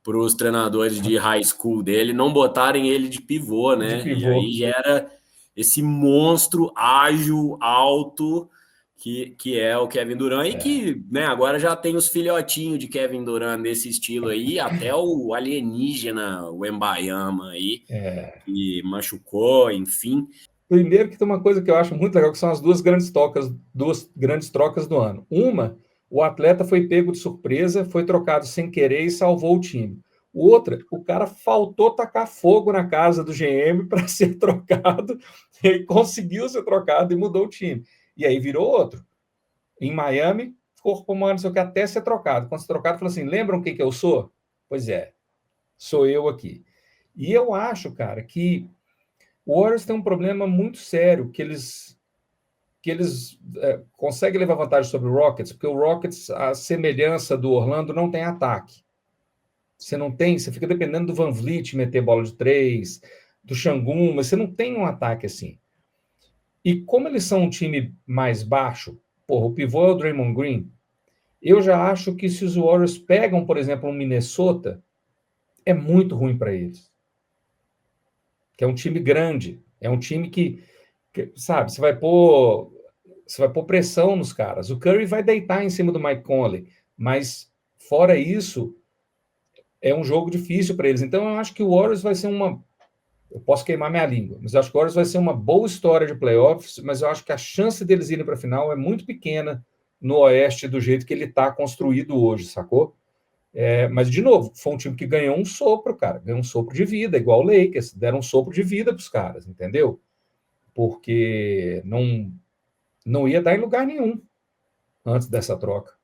para os treinadores de high school dele não botarem ele de pivô, De né? E pivô. aí gera esse monstro ágil, alto, que é o Kevin Durant, e É, que, né, agora já tem os filhotinhos de Kevin Durant nesse estilo aí, até o alienígena, o Wembanyama aí, é. que machucou, enfim. Primeiro que tem uma coisa que eu acho muito legal, que são as duas grandes trocas do ano. Uma O atleta foi pego de surpresa, foi trocado sem querer e salvou o time. Outra, o cara faltou tacar fogo na casa do GM para ser trocado, e conseguiu ser trocado e mudou o time. E aí virou outro. Em Miami, corpo humano, não sei o que, até ser trocado. Quando ser trocado, falou assim: lembram quem que eu sou? Pois é, sou eu aqui. E eu acho, cara, que o Warriors tem um problema muito sério, que eles conseguem levar vantagem sobre o Rockets, porque o Rockets, a semelhança do Orlando, não tem ataque. Você não tem, você fica dependendo do Van Vliet meter bola de três, do Şangun, mas você não tem um ataque assim. E como eles são um time mais baixo, porra, o pivô é o Draymond Green, eu já acho que se os Warriors pegam, por exemplo, um Minnesota, é muito ruim para eles. Que é um time grande, é um time que, sabe, você vai pôr pressão nos caras. O Curry vai deitar em cima do Mike Conley, mas fora isso, é um jogo difícil para eles. Então eu acho que o Warriors vai ser uma. Eu posso queimar minha língua, mas eu acho que o Warriors vai ser uma boa história de playoffs, mas eu acho que a chance deles irem para a final é muito pequena no Oeste do jeito que ele está construído hoje, sacou? Mas, de novo, foi um time que ganhou um sopro, cara. Ganhou um sopro de vida, igual o Lakers. Deram um sopro de vida para os caras, entendeu? Porque não ia dar em lugar nenhum antes dessa troca.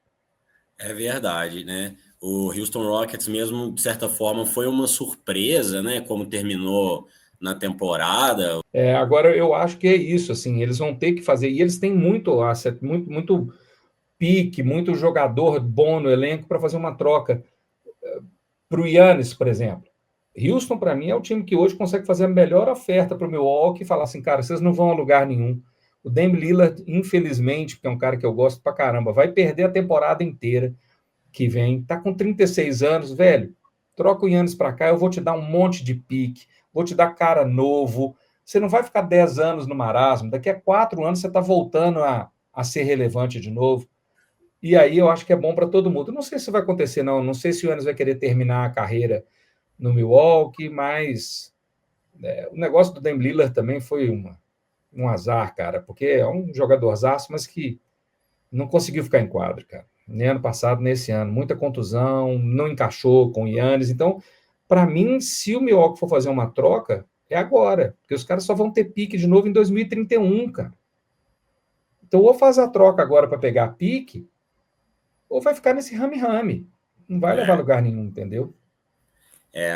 É verdade, né? O Houston Rockets mesmo, de certa forma, foi uma surpresa, né? Como terminou na temporada. Agora, eu acho que é isso, assim, eles vão ter que fazer, e eles têm muito asset, muito pique, muito jogador bom no elenco para fazer uma troca para o Giannis, por exemplo. Houston, para mim, é o time que hoje consegue fazer a melhor oferta para o Milwaukee e falar assim, cara, vocês não vão a lugar nenhum. O Dame Lillard, infelizmente, que é um cara que eu gosto pra caramba, vai perder a temporada inteira que vem. Tá com 36 anos, velho. Troca o Giannis para cá, eu vou te dar um monte de pique, vou te dar cara novo. Você não vai ficar 10 anos no marasmo. Daqui a 4 anos você está voltando a ser relevante de novo. E aí eu acho que é bom para todo mundo. Não sei se vai acontecer, não. Não sei se o Giannis vai querer terminar a carreira no Milwaukee, mas o negócio do Dame Lillard também foi um azar, cara, porque é um jogadorzaço, mas que não conseguiu ficar em quadro, cara. Nem ano passado, nesse ano. Muita contusão, não encaixou com o Yannis. Então, para mim, se o Milwaukee for fazer uma troca, é agora, porque os caras só vão ter pique de novo em 2031, cara. Então, ou faz a troca agora para pegar pique, ou vai ficar nesse rame-rame. Não vai levar a lugar nenhum, entendeu?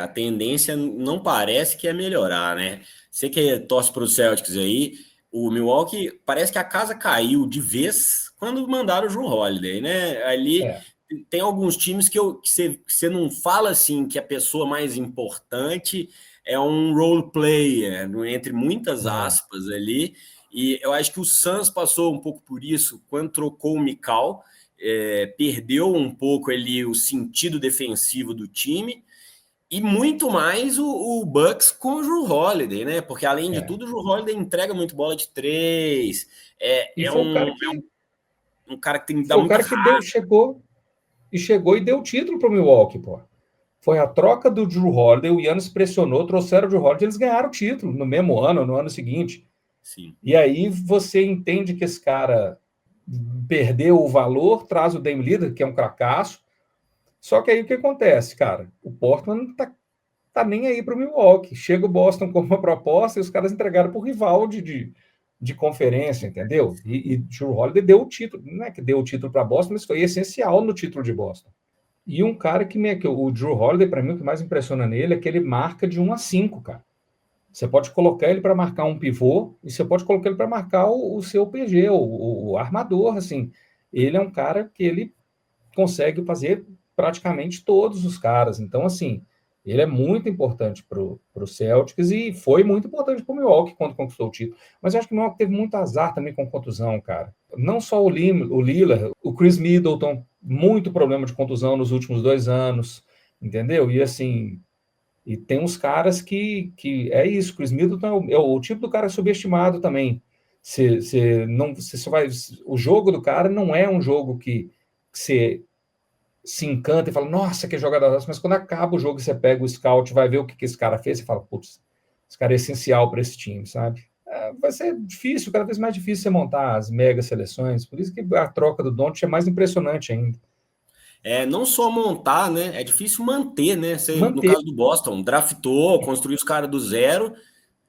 A tendência não parece que é melhorar, né? Você que torce para os Celtics aí, o Milwaukee parece que a casa caiu de vez quando mandaram o Jrue Holiday, né? Ali É. tem alguns times que você não fala assim que a pessoa mais importante é um role player, entre muitas É. aspas ali. E eu acho que o Suns passou um pouco por isso quando trocou o Mikal, perdeu um pouco ali o sentido defensivo do time. E muito mais o Bucks com o Jrue Holiday, né? Porque além de É. tudo, o Jrue Holiday entrega muito bola de três. E É, é foi o um, cara que um cara que tem que dar foi o muita cara que raiva. chegou e deu o título para o Milwaukee, pô. Foi a troca do Jrue Holiday, o Giannis pressionou, trouxeram o Jrue Holiday, eles ganharam o título no mesmo ano, no ano seguinte. Sim. E aí você entende que esse cara perdeu o valor, traz o Dame Lillard, que é um cracaço. Só que aí o que acontece, cara? O Portland não tá nem aí para o Milwaukee. Chega o Boston com uma proposta e os caras entregaram para o rival de conferência, entendeu? E Jrue Holiday deu o título. Não é que deu o título para Boston, mas foi essencial no título de Boston. E um cara que o Jrue Holiday, para mim, o que mais impressiona nele é que ele marca de 1 a 5, cara. Você pode colocar ele para marcar um pivô e você pode colocar ele para marcar o seu PG, o armador, assim. Ele é um cara que ele consegue fazer praticamente todos os caras. Então, assim, ele é muito importante para o Celtics e foi muito importante para o Milwaukee quando conquistou o título. Mas eu acho que o Milwaukee teve muito azar também com contusão, cara. Não só o Lillard, o Chris Middleton, muito problema de contusão nos últimos 2 anos, entendeu? E assim, e tem uns caras que é isso, Chris Middleton é o tipo do cara subestimado também. Você só vai, o jogo do cara não é um jogo que você se encanta e fala, nossa, que jogador, mas quando acaba o jogo, você pega o scout, vai ver o que esse cara fez, você fala, putz, esse cara é essencial para esse time, sabe? vai ser difícil, cada vez mais difícil você montar as mega seleções, por isso que a troca do Doncic é mais impressionante ainda. Não só montar, né? É difícil manter, né? Você, no Manter. caso do Boston, draftou, construiu os caras do zero.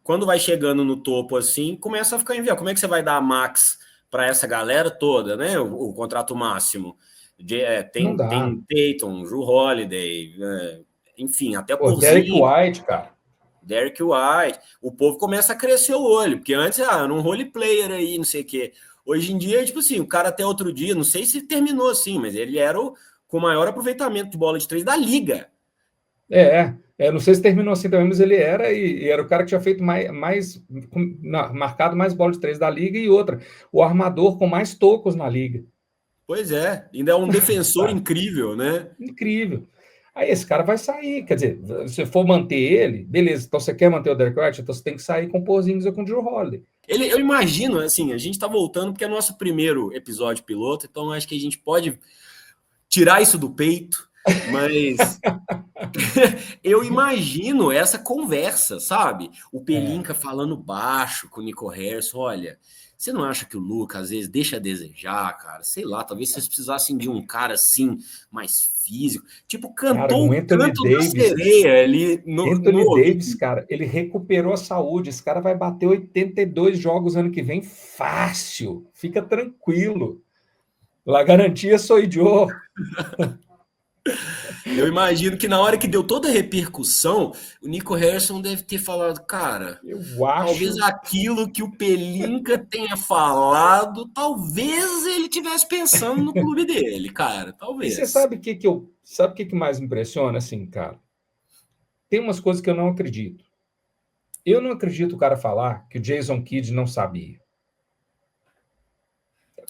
Quando vai chegando no topo assim, começa a ficar inviável. Como é que você vai dar max para essa galera toda, né? O contrato máximo. Não Tem dá. Tatum, Jrue Holiday, enfim, até Pô, Derek Porzingis, White, cara. Derek White. O povo começa a crescer o olho, porque antes era um role player aí, não sei o quê. Hoje em dia, tipo assim, o cara até outro dia, não sei se terminou assim, mas ele era o com maior aproveitamento de bola de três da liga. Não sei se terminou assim também, mas ele era e era o cara que tinha feito marcado mais bola de três da liga e outra, o armador com mais tocos na liga. Pois é, ainda é um defensor Sabe? incrível, né? Incrível. Aí esse cara vai sair, quer dizer, se for manter ele, beleza, então você quer manter o Derek White, então você tem que sair com o Porzingis ou com o Drew Holiday. Eu imagino, assim, a gente tá voltando porque é nosso primeiro episódio piloto, então acho que a gente pode tirar isso do peito, mas eu imagino essa conversa, sabe? O É, Pelinka falando baixo com o Nico Harris, olha, você não acha que o Luka às vezes deixa a desejar, cara? Sei lá, talvez vocês precisassem de um cara assim, mais físico. Tipo, cara, cantou o o Anthony canto da Davis, sereia ali no Anthony Davis, ouvido. cara, ele recuperou a saúde. Esse cara vai bater 82 jogos ano que vem fácil. Fica tranquilo. La garantia sou eu. Eu imagino que na hora que deu toda a repercussão, o Nico Harrison deve ter falado, cara, Eu talvez acho. aquilo que o Pelinka tenha falado, talvez ele tivesse pensando no clube dele, cara, E você talvez. sabe o que mais impressiona, assim, cara? Tem umas coisas que eu não acredito. Eu não acredito o cara falar que o Jason Kidd não sabia.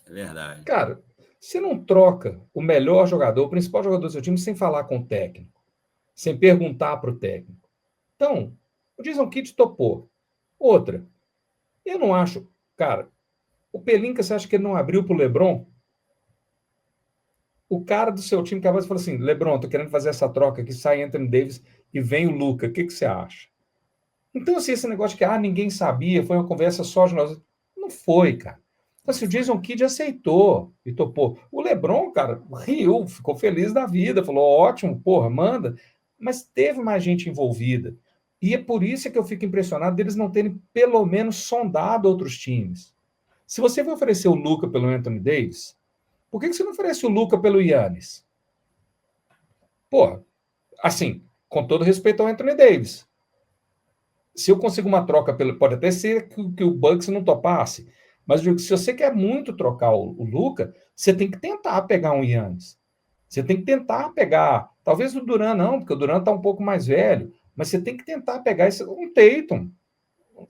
É verdade. Cara, você não troca o melhor jogador, o principal jogador do seu time, sem falar com o técnico, sem perguntar para o técnico. Então, o Jason Kidd topou. Outra, eu não acho, cara, o Pelinka, você acha que ele não abriu para o LeBron? O cara do seu time acabou de falar assim: LeBron, tô querendo fazer essa troca aqui, sai Anthony Davis e vem o Luka. O que você acha? Então, assim, esse negócio de que ninguém sabia, foi uma conversa só de nós. Não foi, cara. Então, Não assim, o foi. Jason Kidd aceitou e topou. O LeBron, cara, riu, ficou feliz da vida, falou: ótimo, porra, manda. Mas teve mais gente envolvida. E é por isso que eu fico impressionado deles não terem, pelo menos, sondado outros times. Se você vai oferecer o Luka pelo Anthony Davis, por que você não oferece o Luka pelo Yannis? Porra, assim, com todo respeito ao Anthony Davis. Se eu consigo uma troca, pode até ser que o Bucks não topasse, mas eu digo, se você quer muito trocar o Luka, você tem que tentar pegar um Yannis. Você tem que tentar pegar, talvez o Duran não, porque o Duran está um pouco mais velho, mas você tem que tentar pegar um Tatum,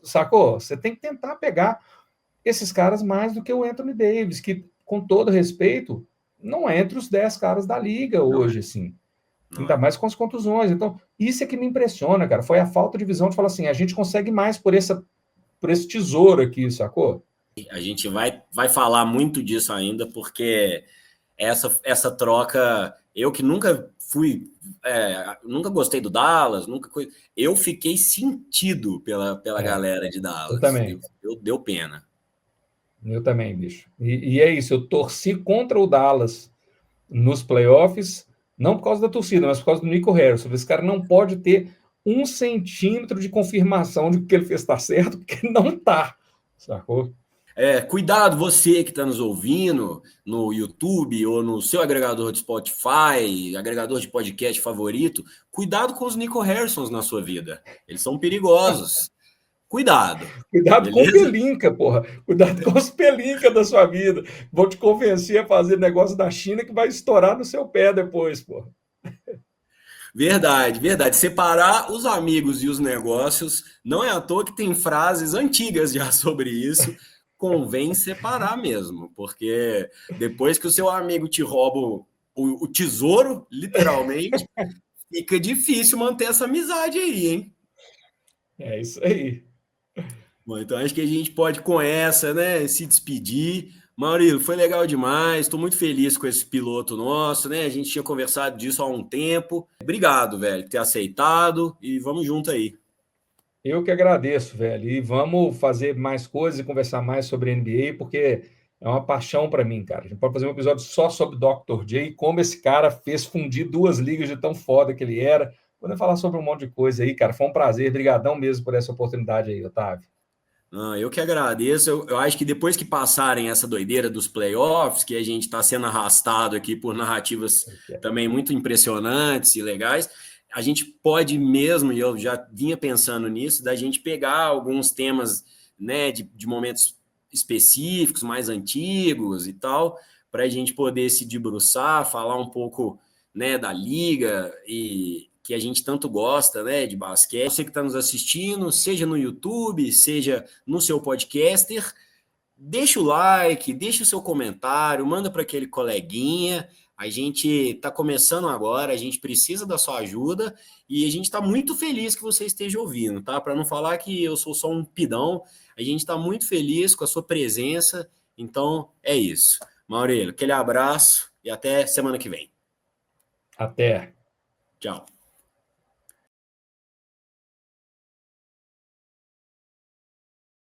sacou? Você tem que tentar pegar esses caras mais do que o Anthony Davis, que, com todo respeito, não é entre os 10 caras da liga Não hoje, é, assim. não Ainda é. mais com as contusões. Então, isso é que me impressiona, cara. Foi a falta de visão de falar assim: a gente consegue mais por esse tesouro aqui, sacou? A gente vai falar muito disso ainda, porque essa troca, eu que nunca fui, nunca gostei do Dallas, eu fiquei sentido pela É, galera de eu Dallas. também. Deu pena. Eu também, bicho. E é isso. Eu torci contra o Dallas nos playoffs, não por causa da torcida, mas por causa do Nico Harrison. Esse cara não pode ter 1 centímetro de confirmação de que o que ele fez está certo, porque não tá. Sacou? Cuidado, você que está nos ouvindo no YouTube ou no seu agregador de Spotify, agregador de podcast favorito, cuidado com os Nico Harrisons na sua vida. Eles são perigosos. Cuidado, Cuidado com o beleza? pelinca, porra. Cuidado com os pelinca da sua vida. Vou te convencer a fazer negócio da China que vai estourar no seu pé depois, porra. Verdade, verdade. Separar os amigos e os negócios, não é à toa que tem frases antigas já sobre isso. Convém separar mesmo, porque depois que o seu amigo te rouba o tesouro, literalmente, fica difícil manter essa amizade aí, hein? É isso aí. Bom, então acho que a gente pode com essa, né, se despedir. Maurício, foi legal demais. Estou muito feliz com esse piloto nosso, né? A gente tinha conversado disso há um tempo. Obrigado, velho, por ter aceitado e vamos junto aí. Eu que agradeço, velho. E vamos fazer mais coisas e conversar mais sobre NBA, porque é uma paixão para mim, cara. A gente pode fazer um episódio só sobre Dr. J e como esse cara fez fundir duas ligas de tão foda que ele era. Podemos falar sobre um monte de coisa aí, cara. Foi um prazer. Obrigadão mesmo por essa oportunidade aí, Otávio. Ah, eu que agradeço. Eu acho que depois que passarem essa doideira dos playoffs, que a gente está sendo arrastado aqui por narrativas também muito impressionantes e legais, a gente pode mesmo, e eu já vinha pensando nisso, da gente pegar alguns temas, né, de momentos específicos, mais antigos e tal, para a gente poder se debruçar, falar um pouco, né, da liga e que a gente tanto gosta, né, de basquete. Você que está nos assistindo, seja no YouTube, seja no seu podcaster, deixa o like, deixa o seu comentário, manda para aquele coleguinha. A gente está começando agora, a gente precisa da sua ajuda e a gente está muito feliz que você esteja ouvindo, tá? Para não falar que eu sou só um pidão, a gente está muito feliz com a sua presença. Então é isso. Maurílio, aquele abraço e até semana que vem. Até. Tchau.